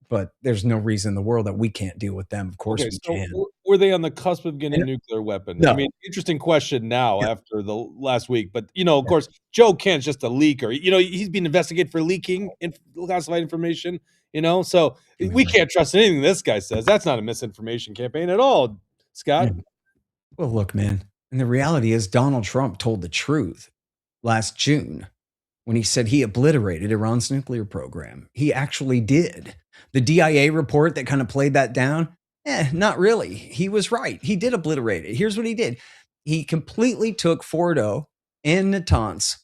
But there's no reason in the world that we can't deal with them. Of course Okay, we so can. were they on the cusp of getting a And- nuclear weapon? I No. mean, interesting question now Yeah. after the last week, but of course, Joe Kent's just a leaker. He's been investigated for leaking classified information. So we can't trust anything this guy says. That's not a misinformation campaign at all, Scott. Yeah. Well, look, man. And the reality is Donald Trump told the truth last June when he said he obliterated Iran's nuclear program. He actually did. The DIA report that kind of played that down, not really. He was right. He did obliterate it. Here's what he did. He completely took Fordo and Natanz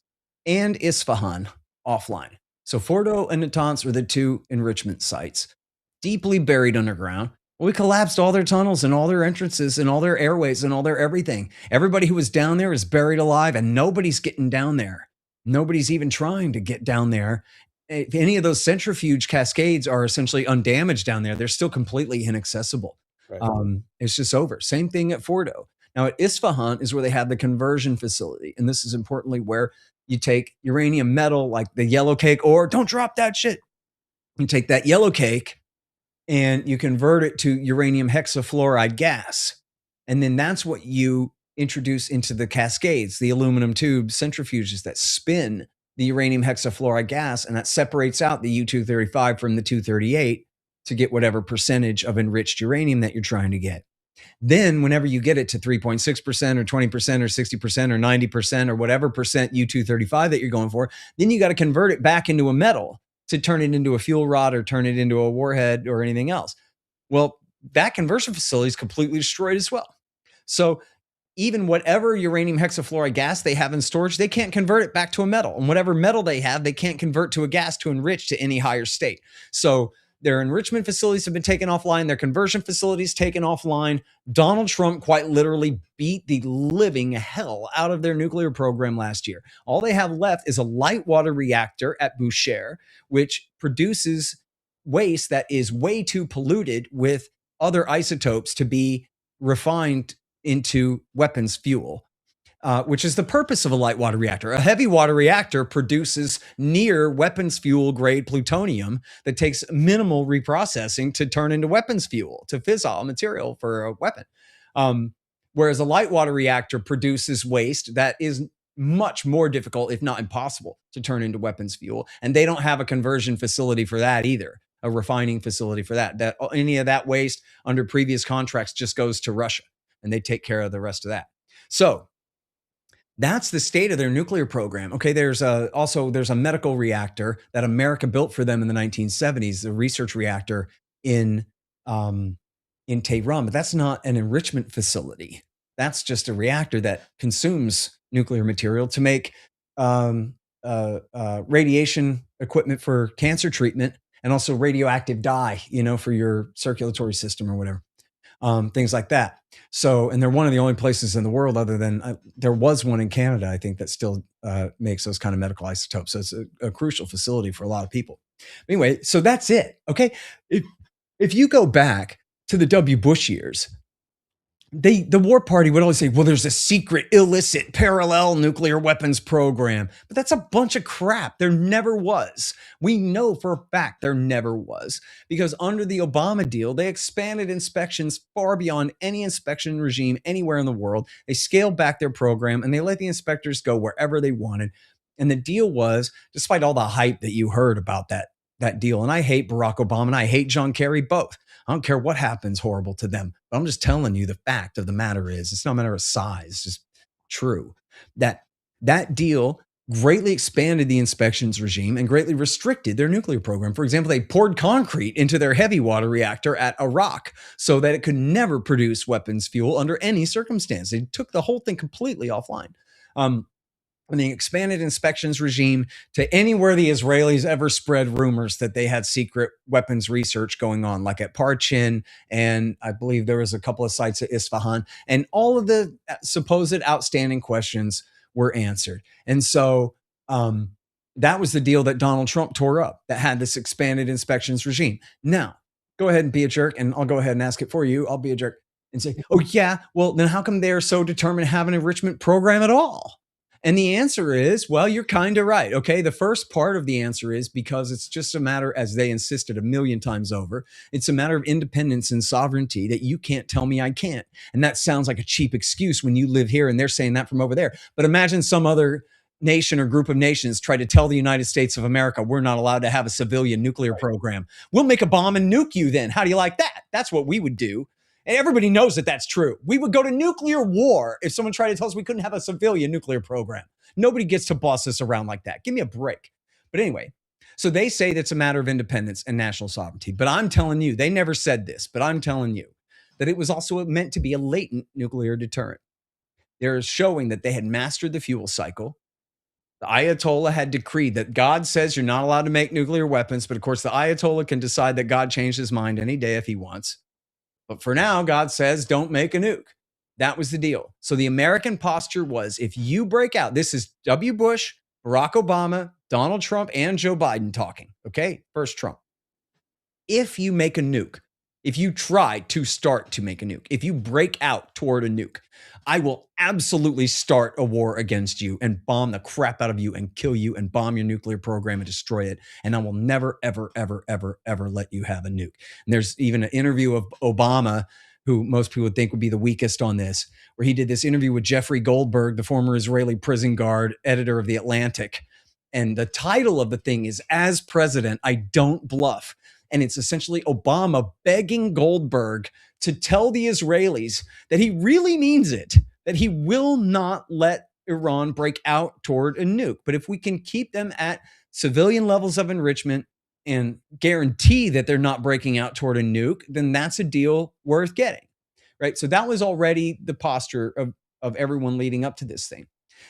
and Isfahan offline. So Fordo and Natanz were the two enrichment sites, deeply buried underground. Well, we collapsed all their tunnels and all their entrances and all their airways and all their everything. Everybody who was down there is buried alive, and nobody's getting down there. Nobody's even trying to get down there. If any of those centrifuge cascades are essentially undamaged down there, they're still completely inaccessible. Right. It's just over. Same thing at Fordo. Now at Isfahan is where they have the conversion facility. And this is importantly where you take uranium metal, like the yellow cake, or don't drop that shit. You take that yellow cake and you convert it to uranium hexafluoride gas. And then that's what you introduce into the cascades, the aluminum tube centrifuges that spin the uranium hexafluoride gas, and that separates out the U-235 from the 238 to get whatever percentage of enriched uranium that you're trying to get. Then whenever you get it to 3.6% or 20% or 60% or 90% or whatever percent U-235 that you're going for, then you got to convert it back into a metal to turn it into a fuel rod or turn it into a warhead or anything else. Well, that conversion facility is completely destroyed as well. So even whatever uranium hexafluoride gas they have in storage, they can't convert it back to a metal. And whatever metal they have, they can't convert to a gas to enrich to any higher state. So their enrichment facilities have been taken offline. Their conversion facilities taken offline. Donald Trump quite literally beat the living hell out of their nuclear program last year. All they have left is a light water reactor at Boucher, which produces waste that is way too polluted with other isotopes to be refined into weapons fuel. Which is the purpose of a light water reactor. A heavy water reactor produces near weapons fuel grade plutonium that takes minimal reprocessing to turn into weapons fuel, to fissile material for a weapon. Whereas a light water reactor produces waste that is much more difficult, if not impossible, to turn into weapons fuel. And they don't have a conversion facility for that either, a refining facility for that. That any of that waste under previous contracts just goes to Russia, and they take care of the rest of that. So that's the state of their nuclear program. Okay, there's a medical reactor that America built for them in the 1970s, the research reactor in Tehran, but that's not an enrichment facility. That's just a reactor that consumes nuclear material to make radiation equipment for cancer treatment and also radioactive dye, for your circulatory system or whatever. Things like that. So, and they're one of the only places in the world other than there was one in Canada, I think, that still makes those kind of medical isotopes. So it's a crucial facility for a lot of people. Anyway, so that's it. Okay. If you go back to the W. Bush years, the war party would always say, well, there's a secret, illicit, parallel nuclear weapons program. But that's a bunch of crap. There never was. We know for a fact there never was. Because under the Obama deal, they expanded inspections far beyond any inspection regime anywhere in the world. They scaled back their program and they let the inspectors go wherever they wanted. And the deal was, despite all the hype that you heard about that deal, and I hate Barack Obama and I hate John Kerry both. I don't care what happens horrible to them. But I'm just telling you the fact of the matter is, it's not a matter of size, it's just true. That deal greatly expanded the inspections regime and greatly restricted their nuclear program. For example, they poured concrete into their heavy water reactor at Iraq so that it could never produce weapons fuel under any circumstance. They took the whole thing completely offline. and the expanded inspections regime to anywhere the Israelis ever spread rumors that they had secret weapons research going on, like at Parchin, and I believe there was a couple of sites at Isfahan, and all of the supposed outstanding questions were answered. And so that was the deal that Donald Trump tore up, that had this expanded inspections regime. Now, go ahead and be a jerk, and I'll go ahead and ask it for you. I'll be a jerk and say, oh yeah, well then how come they're so determined to have an enrichment program at all? And the answer is, well, you're kind of right. Okay. The first part of the answer is because it's just a matter, as they insisted a million times over, it's a matter of independence and sovereignty that you can't tell me I can't. And that sounds like a cheap excuse when you live here and they're saying that from over there. But imagine some other nation or group of nations try to tell the United States of America, we're not allowed to have a civilian nuclear program. We'll make a bomb and nuke you then. How do you like that? That's what we would do. And everybody knows that that's true. We would go to nuclear war if someone tried to tell us we couldn't have a civilian nuclear program. Nobody gets to boss us around like that. Give me a break. But anyway, so they say that's a matter of independence and national sovereignty. But I'm telling you, they never said this, but I'm telling you that it was also meant to be a latent nuclear deterrent. They're showing that they had mastered the fuel cycle. The Ayatollah had decreed that God says you're not allowed to make nuclear weapons. But of course, the Ayatollah can decide that God changed his mind any day if he wants. But for now, God says, don't make a nuke. That was the deal. So the American posture was, if you break out, this is W. Bush, Barack Obama, Donald Trump, and Joe Biden talking. Okay, first Trump. If you make a nuke, if you try to start to make a nuke, if you break out toward a nuke, I will absolutely start a war against you and bomb the crap out of you and kill you and bomb your nuclear program and destroy it. And I will never, ever, ever, ever, ever let you have a nuke. And there's even an interview of Obama, who most people would think would be the weakest on this, where he did this interview with Jeffrey Goldberg, the former Israeli prison guard, editor of The Atlantic. And the title of the thing is, As President, I Don't Bluff. And it's essentially Obama begging Goldberg to tell the Israelis that he really means it, that he will not let Iran break out toward a nuke. But if we can keep them at civilian levels of enrichment and guarantee that they're not breaking out toward a nuke, then that's a deal worth getting, right? So that was already the posture of everyone leading up to this thing.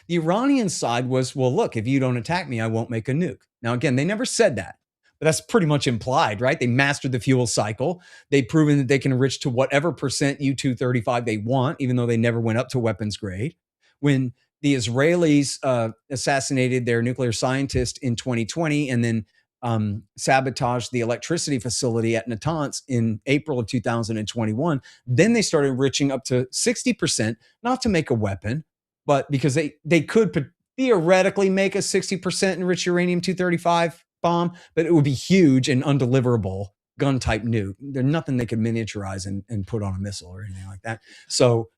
The Iranian side was, well, look, if you don't attack me, I won't make a nuke. Now, again, they never said that. But that's pretty much implied, right? They mastered the fuel cycle. They've proven that they can enrich to whatever percent U-235 they want, even though they never went up to weapons grade. When the Israelis assassinated their nuclear scientist in 2020 and then sabotaged the electricity facility at Natanz in April of 2021, then they started enriching up to 60%, not to make a weapon, but because they could theoretically make a 60% enriched uranium-235 bomb, but it would be huge and undeliverable gun type nuke. There's nothing they could miniaturize and put on a missile or anything like that. So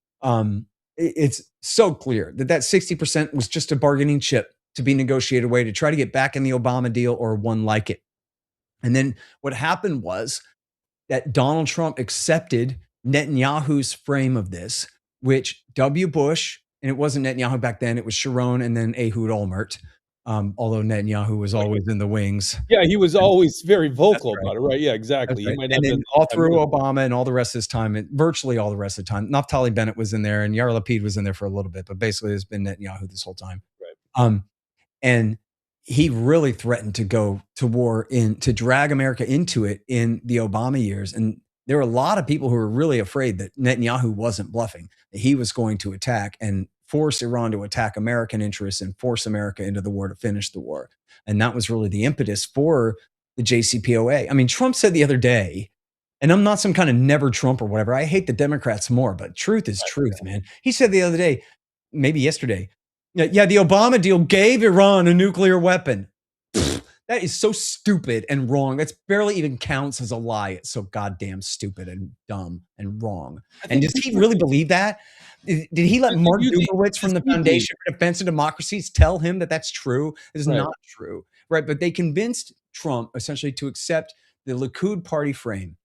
it's so clear that 60% was just a bargaining chip to be negotiated away to try to get back in the Obama deal or one like it. And then what happened was that Donald Trump accepted Netanyahu's frame of this, which W. Bush, and it wasn't Netanyahu back then, it was Sharon and then Ehud Olmert. Although Netanyahu was always in the wings. Yeah, he was always very vocal about it, right? Yeah, exactly. Right. And then all through Obama and all the rest of his time, virtually all the rest of the time, Naftali Bennett was in there and Yair Lapid was in there for a little bit, but basically it's been Netanyahu this whole time. Right. And he really threatened to go to war to drag America into it in the Obama years. And there were a lot of people who were really afraid that Netanyahu wasn't bluffing, that he was going to attack and force Iran to attack American interests and force America into the war to finish the war. And that was really the impetus for the JCPOA. I mean, Trump said the other day, and I'm not some kind of never Trump or whatever. I hate the Democrats more, but truth is truth, man. He said the other day, maybe yesterday, yeah, the Obama deal gave Iran a nuclear weapon. That is so stupid and wrong. That's barely even counts as a lie. It's so goddamn stupid and dumb and wrong. And does he really believe that? Did he let Mark Dubowitz from the Foundation for Defense of Democracies tell him that that's true? It's not true, right? But they convinced Trump essentially to accept the Likud party frame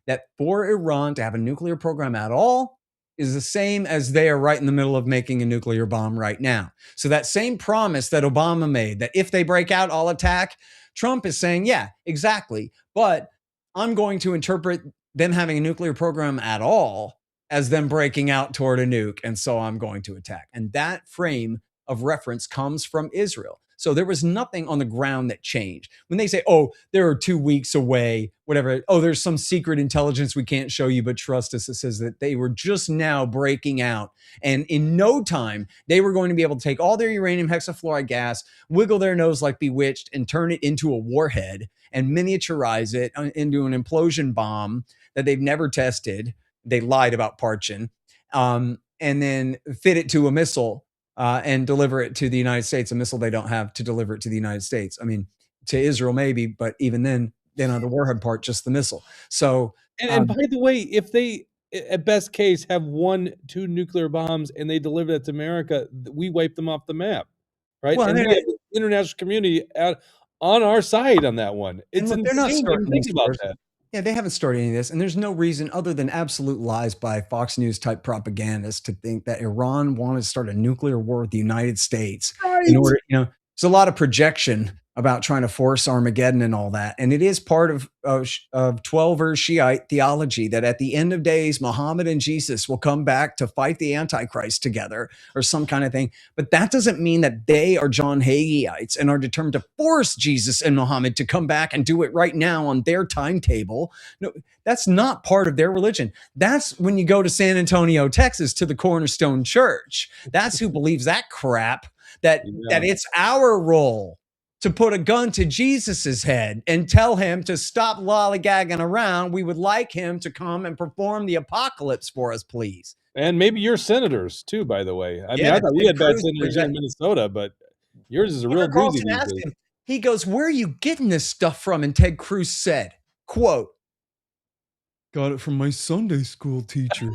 that for Iran to have a nuclear program at all is the same as they are right in the middle of making a nuclear bomb right now. So that same promise that Obama made, that if they break out, I'll attack, Trump is saying, yeah, exactly. But I'm going to interpret them having a nuclear program at all as them breaking out toward a nuke. And so I'm going to attack. And that frame of reference comes from Israel. So there was nothing on the ground that changed. When they say, oh, they're 2 weeks away, whatever, oh, there's some secret intelligence we can't show you, but trust us, it says that they were just now breaking out. And in no time, they were going to be able to take all their uranium hexafluoride gas, wiggle their nose like Bewitched, and turn it into a warhead and miniaturize it into an implosion bomb that they've never tested. They lied about Parchin. And then fit it to a missile and deliver it to the United States, a missile they don't have to deliver it to the United States. I mean, to Israel maybe, but even then, on the warhead part, just the missile. So, and by the way, if they at best case have 1-2 nuclear bombs and they deliver it to America, we wipe them off the map, right? Well, and we have the international community on our side on that one. It's look, insane they're not starting thinking about that. Yeah, they haven't started any of this, and there's no reason other than absolute lies by Fox News type propagandists to think that Iran wanted to start a nuclear war with the United States in order, there's a lot of projection about trying to force Armageddon and all that. And it is part of 12er Shiite theology that at the end of days, Muhammad and Jesus will come back to fight the Antichrist together or some kind of thing. But that doesn't mean that they are John Hageites and are determined to force Jesus and Muhammad to come back and do it right now on their timetable. No, that's not part of their religion. That's when you go to San Antonio, Texas, to the Cornerstone Church. That's who believes that crap, that it's our role to put a gun to Jesus's head and tell him to stop lollygagging around. We would like him to come and perform the apocalypse for us, please. And maybe your senators too, by the way. I mean, I thought we had bad senators here in Minnesota, but yours is a real doozy. He goes, where are you getting this stuff from? And Ted Cruz said, quote, got it from my Sunday school teacher.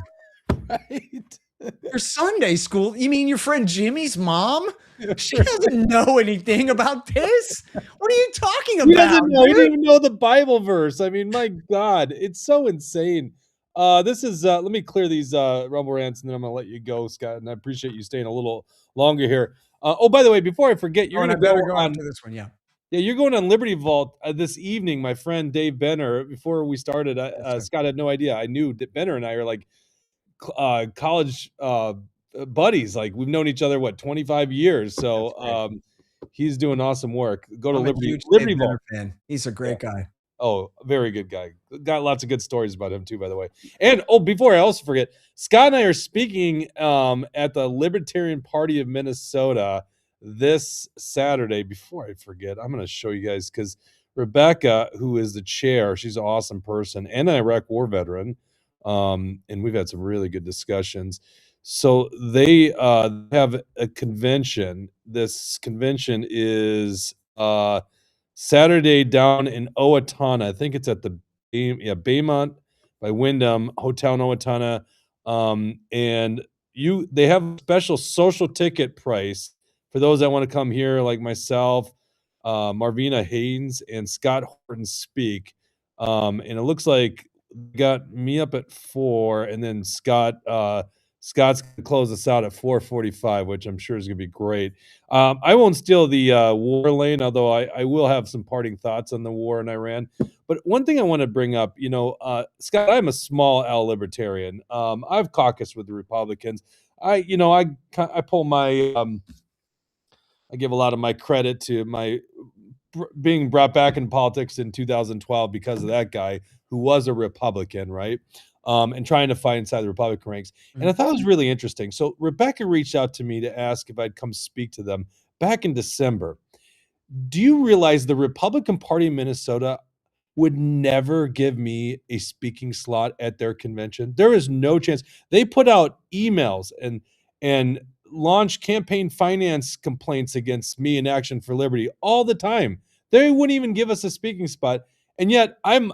Right. Your Sunday school? You mean your friend Jimmy's mom? She doesn't know anything about this. What are you talking about? He doesn't know. He didn't even know the Bible verse. I mean, my God, it's so insane. This is let me clear these rumble rants and then I'm gonna let you go, Scott. And I appreciate you staying a little longer here. Oh, by the way, before I forget, you're gonna go on to this one, yeah. Yeah, you're going on Liberty Vault this evening, my friend Dave Benner. Before we started, Scott had no idea. I knew that Benner and I are like college buddies. Like we've known each other 25 years. So he's doing awesome work. Go to Liberty Vault. Fan. He's a great guy. Oh, very good guy. Got lots of good stories about him too, by the way. And before I also forget, Scott and I are speaking at the Libertarian Party of Minnesota this Saturday. Before I forget, I'm going to show you guys because Rebecca, who is the chair, she's an awesome person and an Iraq war veteran. And we've had some really good discussions. So they have a convention. This convention is Saturday down in Owatonna. I think it's at the Baymont by Wyndham Hotel in Owatonna. And they have a special social ticket price for those that want to come here, like myself, Marvina Haynes, and Scott Horton speak. And it looks like got me up at 4, and then Scott's gonna close us out at 4:45, which I'm sure is gonna be great. I won't steal the war lane, although I will have some parting thoughts on the war in Iran. But one thing I want to bring up, Scott, I'm a small L libertarian. I've caucused with the Republicans. I pull my I give a lot of my credit to my being brought back in politics in 2012 because of that guy who was a Republican, right? And trying to fight inside the Republican ranks. And I thought it was really interesting. So Rebecca reached out to me to ask if I'd come speak to them back in December. Do you realize the Republican Party in Minnesota would never give me a speaking slot at their convention? There is no chance. They put out emails and launch campaign finance complaints against me in Action for Liberty all the time. They wouldn't even give us a speaking spot. And yet I'm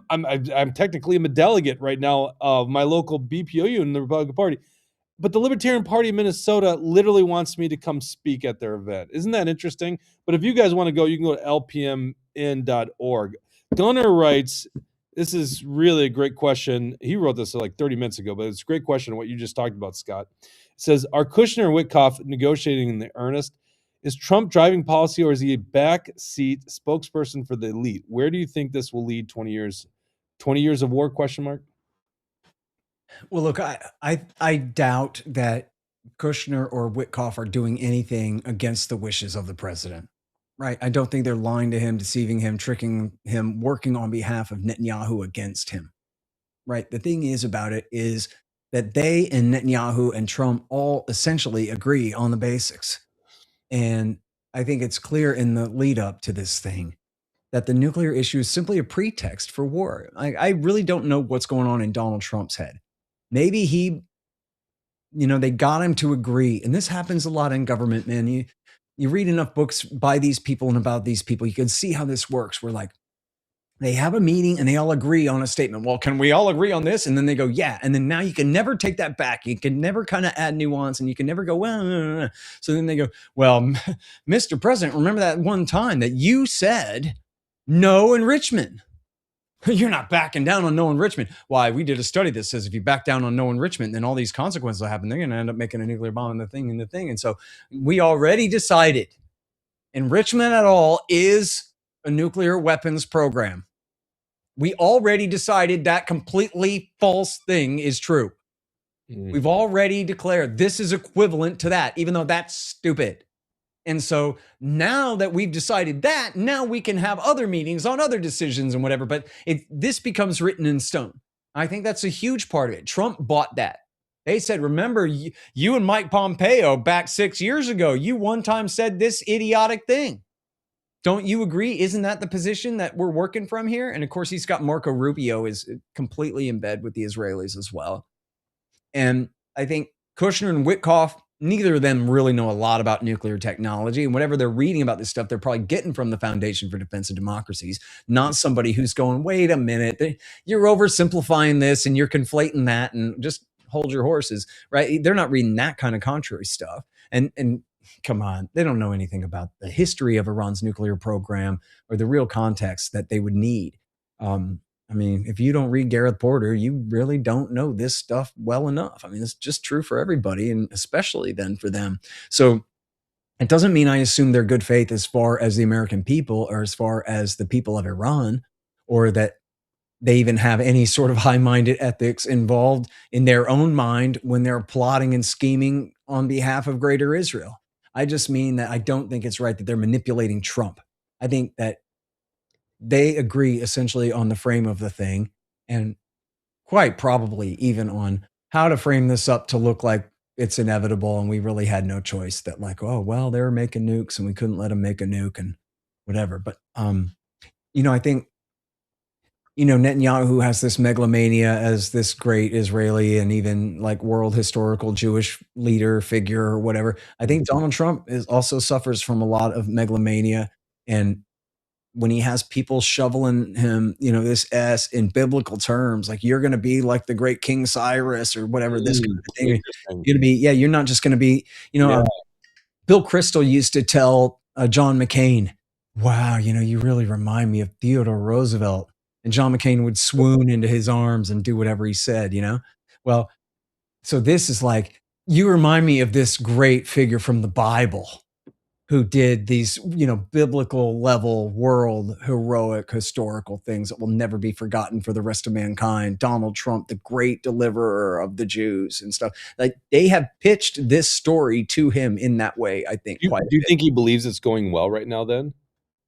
technically a delegate right now of my local BPOU in the Republican Party. But the Libertarian Party of Minnesota literally wants me to come speak at their event. Isn't that interesting? But if you guys want to go, you can go to lpmn.org. Gunnar writes, this is really a great question. He wrote this like 30 minutes ago, but it's a great question what you just talked about, Scott. It says, are Kushner and Witkoff negotiating in the earnest? Is Trump driving policy or is he a backseat spokesperson for the elite? Where do you think this will lead 20 years? 20 years of war, question mark? Well, look, I doubt that Kushner or Witkoff are doing anything against the wishes of the president. Right. I don't think they're lying to him, deceiving him, tricking him, working on behalf of Netanyahu against him. Right. The thing is about it is that they and Netanyahu and Trump all essentially agree on the basics. And I think it's clear in the lead up to this thing that the nuclear issue is simply a pretext for war. I really don't know what's going on in Donald Trump's head. Maybe they got him to agree. And this happens a lot in government, man. You read enough books by these people and about these people, you can see how this works. We're like, they have a meeting and they all agree on a statement. Well, can we all agree on this? And then they go, yeah. And then now you can never take that back. You can never kind of add nuance and you can never go, well, no. So then they go, well, Mr. President, remember that one time that you said no enrichment? You're not backing down on no enrichment. Why? We did a study that says if you back down on no enrichment, then all these consequences will happen. They're going to end up making a nuclear bomb and the thing. And so we already decided enrichment at all is a nuclear weapons program. We already decided that completely false thing is true. We've already declared this is equivalent to that, even though that's stupid. And so now that we've decided that, now we can have other meetings on other decisions and whatever, but this becomes written in stone. I think that's a huge part of it. Trump bought that. They said, remember, you and Mike Pompeo back 6 years ago, you one time said this idiotic thing. Don't you agree? Isn't that the position that we're working from here? And of course, he's got Marco Rubio is completely in bed with the Israelis as well. And I think Kushner and Witkoff, neither of them really know a lot about nuclear technology. And whatever they're reading about this stuff, they're probably getting from the Foundation for Defense of Democracies, not somebody who's going, wait a minute, you're oversimplifying this and you're conflating that and just hold your horses, right? They're not reading that kind of contrary stuff. And come on, they don't know anything about the history of Iran's nuclear program or the real context that they would need. I mean, if you don't read Gareth Porter, you really don't know this stuff well enough. I mean, it's just true for everybody, and especially then for them. So it doesn't mean I assume their good faith as far as the American people or as far as the people of Iran, or that they even have any sort of high-minded ethics involved in their own mind when they're plotting and scheming on behalf of Greater Israel. I just mean that I don't think it's right that they're manipulating Trump. I think that they agree essentially on the frame of the thing and quite probably even on how to frame this up to look like it's inevitable and we really had no choice, that like, oh, well, they were making nukes and we couldn't let them make a nuke and whatever. But, I think, Netanyahu has this megalomania as this great Israeli and even like world historical Jewish leader figure or whatever. I think Donald Trump also suffers from a lot of megalomania, and when he has people shoveling him, this S in biblical terms, like you're going to be like the great King Cyrus or whatever, this kind of thing. You're going to be, you're not just going to be, Bill Kristol used to tell John McCain, wow, you really remind me of Theodore Roosevelt. And John McCain would swoon into his arms and do whatever he said, Well, so this is like, you remind me of this great figure from the Bible who did these, biblical level world heroic historical things that will never be forgotten for the rest of mankind. Donald Trump, the great deliverer of the Jews and stuff. Like they have pitched this story to him in that way, I think. Do you think he believes it's going well right now then?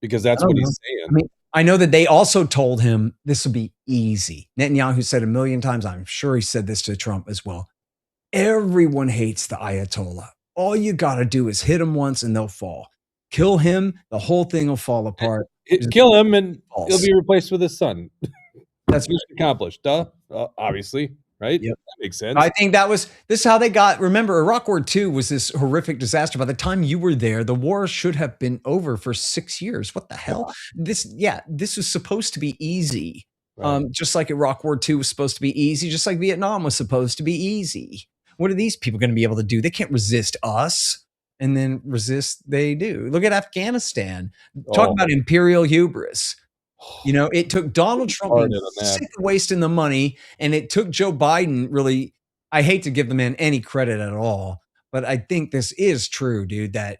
Because that's what he's saying. I mean, I know that they also told him this would be easy. Netanyahu said a million times, I'm sure he said this to Trump as well, everyone hates the Ayatollah. All you got to do is hit him once and they'll fall. Kill him, the whole thing will fall apart. Kill him and he'll be replaced with his son. That's accomplished. Obviously, right? Yep. That makes sense. I think this is how they got, remember, Iraq War II was this horrific disaster. By the time you were there, the war should have been over for 6 years. What the hell? This was supposed to be easy. Right. Just like Iraq War II was supposed to be easy, just like Vietnam was supposed to be easy. What are these people going to be able to do? They can't resist us. And then resist, they do. Look at Afghanistan. Talk about imperial hubris. It took Donald Trump sick of wasting the money, and it took Joe Biden really, I hate to give the man any credit at all, but I think this is true, dude, that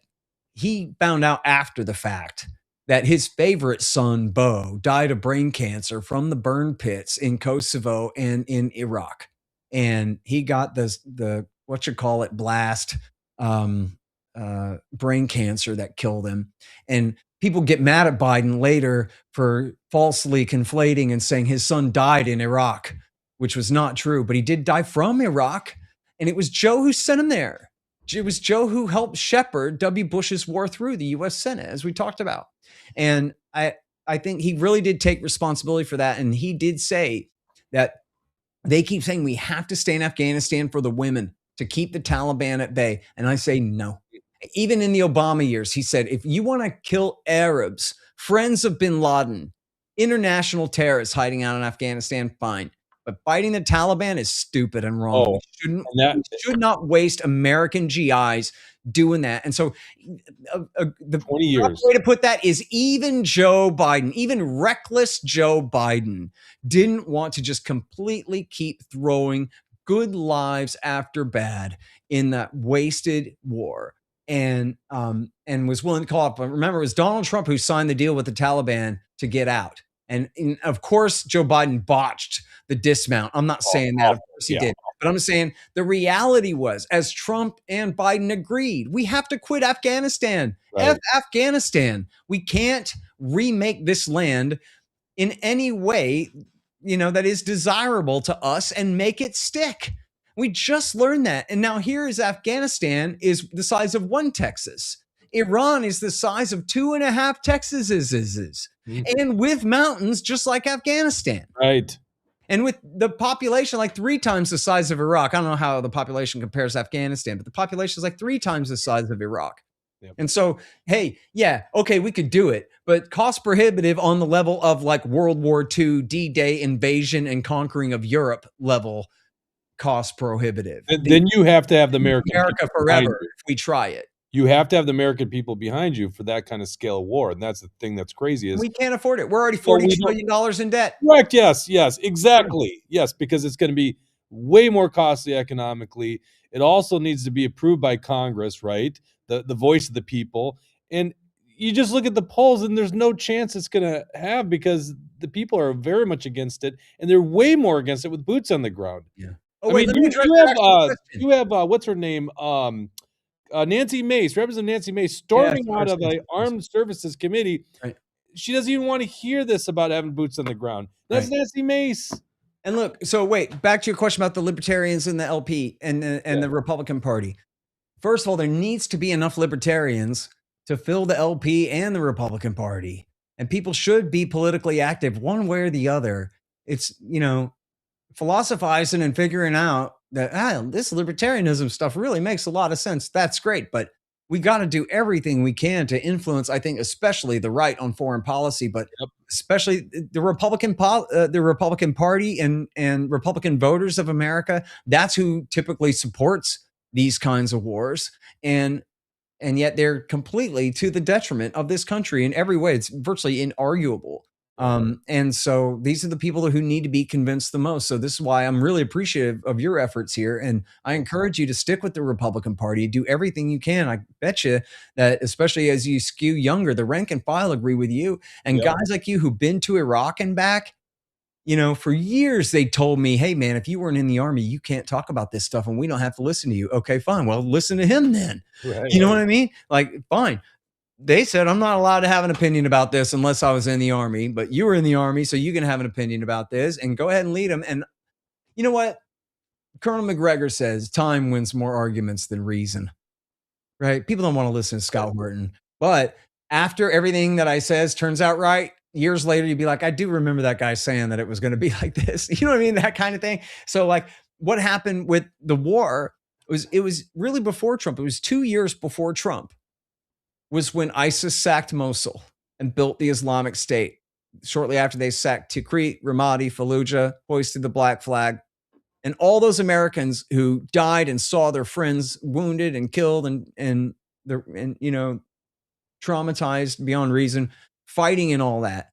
he found out after the fact that his favorite son, Bo, died of brain cancer from the burn pits in Kosovo and in Iraq. And he got the blast, brain cancer that killed him. And people get mad at Biden later for falsely conflating and saying his son died in Iraq, which was not true, but he did die from Iraq. And it was Joe who sent him there. It was Joe who helped shepherd W. Bush's war through the U.S. Senate, as we talked about. And I think he really did take responsibility for that. And he did say that they keep saying we have to stay in Afghanistan for the women to keep the Taliban at bay. And I say no. Even in the Obama years, he said, if you want to kill Arabs, friends of bin Laden, international terrorists hiding out in Afghanistan, fine. But fighting the Taliban is stupid and wrong. We should not waste American GIs doing that. And so the 20 years. way to put that is even Joe Biden, even reckless Joe Biden, didn't want to just completely keep throwing good lives after bad in that wasted war. And was willing to call up. Remember, it was Donald Trump who signed the deal with the Taliban to get out. And of course, Joe Biden botched the dismount. I'm not saying that. Of course he did. But I'm saying the reality was, as Trump and Biden agreed, we have to quit Afghanistan. Right. Afghanistan. We can't remake this land in any way, that is desirable to us and make it stick. We just learned that. And now here is Afghanistan is the size of one Texas. Iran is the size of 2.5 Texases, and with mountains just like Afghanistan. Right. And with the population like 3 times the size of Iraq. I don't know how the population compares to Afghanistan, but the population is like 3 times the size of Iraq. Yep. And so, hey, yeah, okay, we could do it, but cost prohibitive on the level of like World War II, D-Day invasion and conquering of Europe level cost prohibitive. Then you have to have the America forever if we try it. You have to have the American people behind you for that kind of scale of war. And that's the thing that's crazy is we can't afford it. We're already $40 trillion in debt. Correct. Yes, exactly. Yes, because it's going to be way more costly economically. It also needs to be approved by Congress, right? The voice of the people. And you just look at the polls and there's no chance it's going to have because the people are very much against it. And they're way more against it with boots on the ground. Yeah. Oh, wait, you have what's her name? Nancy Mace, Representative Nancy Mace, storming out of the Armed Services Committee. Right. She doesn't even want to hear this about having boots on the ground. That's right. Nancy Mace. And look, so wait, back to your question about the libertarians and the LP and the Republican Party. First of all, there needs to be enough libertarians to fill the LP and the Republican Party. And people should be politically active one way or the other. It's, philosophizing and figuring out that this libertarianism stuff really makes a lot of sense. That's great, but we got to do everything we can to influence, I think, especially the right on foreign policy, but especially the Republican Party and Republican voters of America. That's who typically supports these kinds of wars, and yet they're completely to the detriment of this country in every way. It's virtually inarguable. And so these are the people who need to be convinced the most. So this is why I'm really appreciative of your efforts here. And I encourage you to stick with the Republican Party, do everything you can. I bet you that, especially as you skew younger, the rank and file agree with you. And guys like you who've been to Iraq and back, for years they told me, hey man, if you weren't in the army, you can't talk about this stuff and we don't have to listen to you. Okay, fine. Well, listen to him then. Right. You know what I mean? Like, fine. They said, I'm not allowed to have an opinion about this unless I was in the army, but you were in the army, so you can have an opinion about this and go ahead and lead them. And you know what? Colonel McGregor says time wins more arguments than reason, right? People don't want to listen to Scott Horton, but after everything that I says turns out right, years later, you'd be like, I do remember that guy saying that it was going to be like this. You know what I mean? That kind of thing. So like what happened with the war it was really before Trump. It was 2 years before Trump. Was when ISIS sacked Mosul and built the Islamic State. Shortly after they sacked Tikrit, Ramadi, Fallujah, hoisted the black flag. And all those Americans who died and saw their friends wounded and killed and traumatized beyond reason, fighting and all that,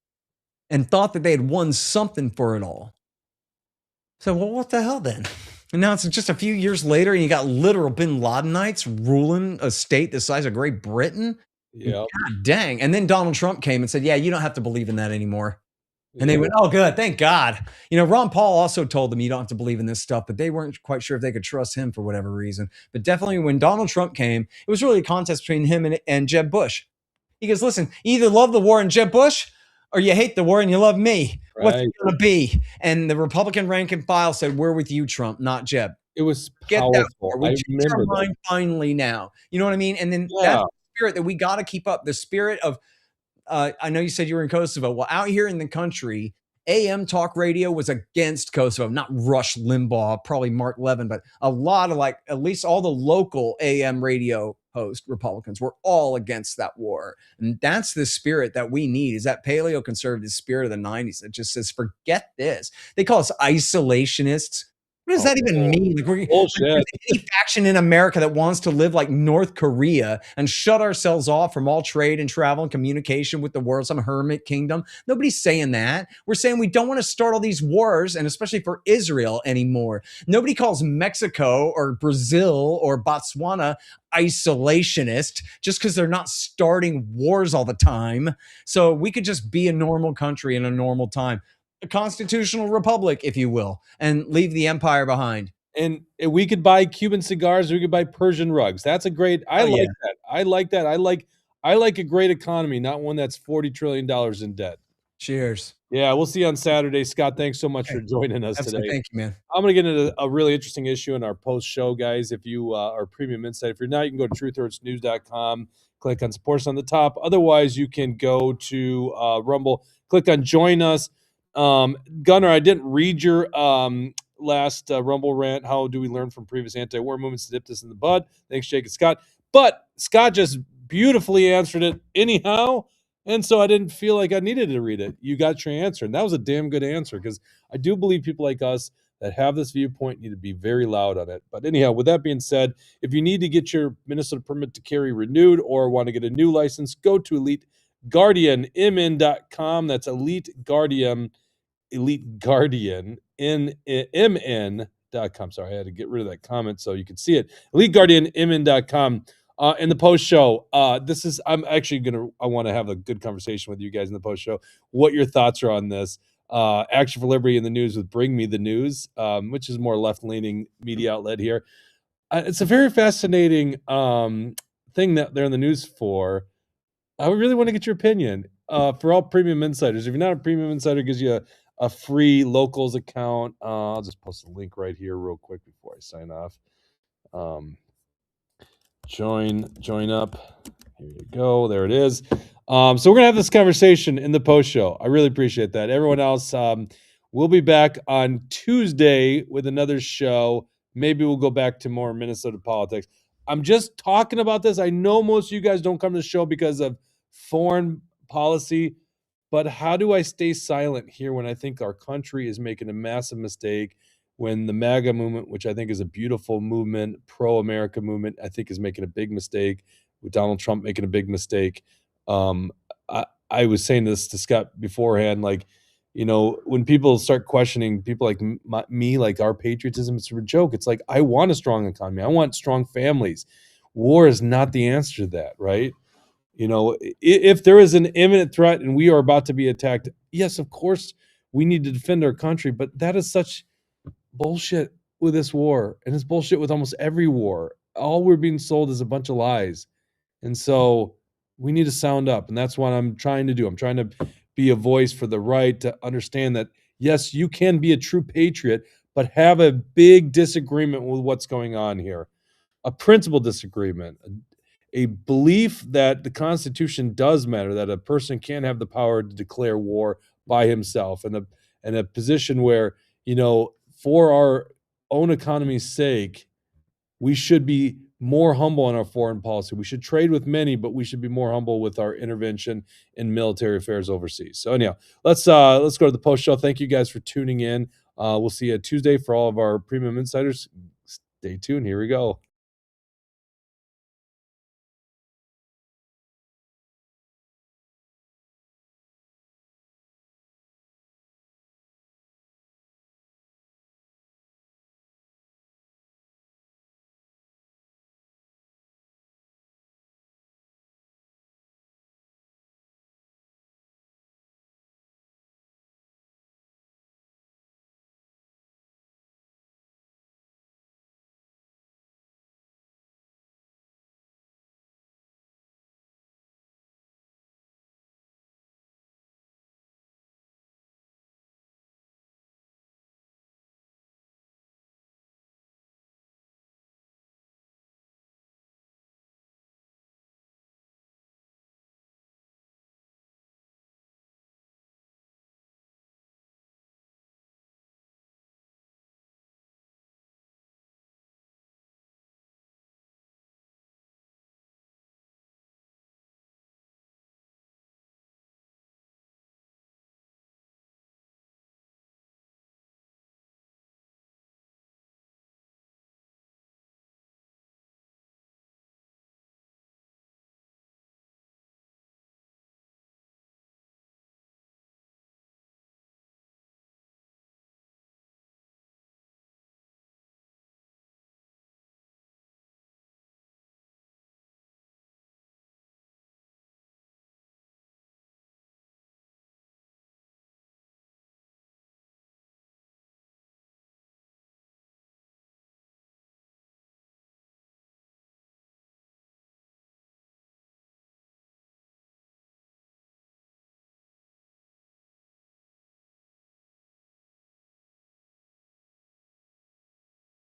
and thought that they had won something for it all. So, well, what the hell then? And now it's just a few years later, and you got literal bin Ladenites ruling a state the size of Great Britain. Yeah. God dang. And then Donald Trump came and said, yeah, you don't have to believe in that anymore. And they went, oh, good. Thank God. Ron Paul also told them you don't have to believe in this stuff, but they weren't quite sure if they could trust him for whatever reason. But definitely when Donald Trump came, it was really a contest between him and Jeb Bush. He goes, listen, you either love the war and Jeb Bush or you hate the war and you love me. Right. What's it going to be? And the Republican rank and file said, we're with you, Trump, not Jeb. It was powerful. Get that. We changed our mind finally now. You know what I mean? And then that's the spirit that we got to keep up. The spirit of, I know you said you were in Kosovo. Well, out here in the country, AM talk radio was against Kosovo, not Rush Limbaugh, probably Mark Levin, but a lot of at least all the local AM radio host Republicans were all against that war. And that's the spirit that we need, is that paleo-conservative spirit of the 90s that just says, forget this. They call us isolationists. What does that even mean? There's any faction in America that wants to live like North Korea and shut ourselves off from all trade and travel and communication with the world, some hermit kingdom? Nobody's saying that. We're saying we don't want to start all these wars, and especially for Israel anymore. Nobody calls Mexico or Brazil or Botswana isolationist just because they're not starting wars all the time. So we could just be a normal country in a normal time. A constitutional republic, if you will, and leave the empire behind. And we could buy Cuban cigars, we could buy Persian rugs. That's a great, I like that. I like that. I like a great economy, not one that's $40 trillion in debt. Cheers. Yeah, we'll see you on Saturday. Scott, thanks so much for joining us today. Thank you, man. I'm going to get into a really interesting issue in our post-show, guys. If you are Premium Insight, if you're not, you can go to truthhurtsnews.com, click on Support Us on the top. Otherwise, you can go to Rumble, click on Join Us. Gunnar, I didn't read your last Rumble rant. How do we learn from previous anti-war movements to nip this in the bud? Thanks, Jake and Scott. But Scott just beautifully answered it anyhow, and so I didn't feel like I needed to read it. You got your answer, and that was a damn good answer, because I do believe people like us that have this viewpoint need to be very loud on it. But anyhow, with that being said, if you need to get your Minnesota permit to carry renewed or want to get a new license, go to EliteGuardianMN.com. That's EliteGuardianMN.com. Sorry, I had to get rid of that comment so you could see it. EliteGuardianMN.com. In the post show, I want to have a good conversation with you guys in the post show. What your thoughts are on this? Action for Liberty in the news with Bring Me the News, which is more left-leaning media outlet here. It's a very fascinating thing that they're in the news for. I really want to get your opinion. For all Premium Insiders, if you're not a Premium Insider, it gives you a free Locals account. I'll just post a link right here real quick before I sign off. Join up. Here you go. There it is. So we're gonna have this conversation in the post show. I really appreciate that. Everyone else, we'll be back on Tuesday with another show. Maybe we'll go back to more Minnesota politics. I'm just talking about this. I know most of you guys don't come to the show because of foreign policy, but how do I stay silent here when I think our country is making a massive mistake, when the MAGA movement, which I think is a beautiful movement, pro-America movement, I think is making a big mistake, with Donald Trump making a big mistake. I was saying this to Scott beforehand, when people start questioning people like me, like our patriotism, it's a joke. It's like, I want a strong economy. I want strong families. War is not the answer to that, right? If there is an imminent threat and we are about to be attacked, yes, of course, we need to defend our country. But that is such bullshit with this war. And it's bullshit with almost every war. All we're being sold is a bunch of lies. And so we need to sound up. And that's what I'm trying to do. I'm trying to be a voice for the right, to understand that, yes, you can be a true patriot, but have a big disagreement with what's going on here. A principle disagreement, a belief that the Constitution does matter, that a person can have the power to declare war by himself, and a position where, for our own economy's sake, we should be more humble in our foreign policy. We should trade with many, but we should be more humble with our intervention in military affairs overseas. So anyhow, let's go to the post show. Thank you guys for tuning in. We'll see you Tuesday for all of our Premium Insiders. Stay tuned. Here we go.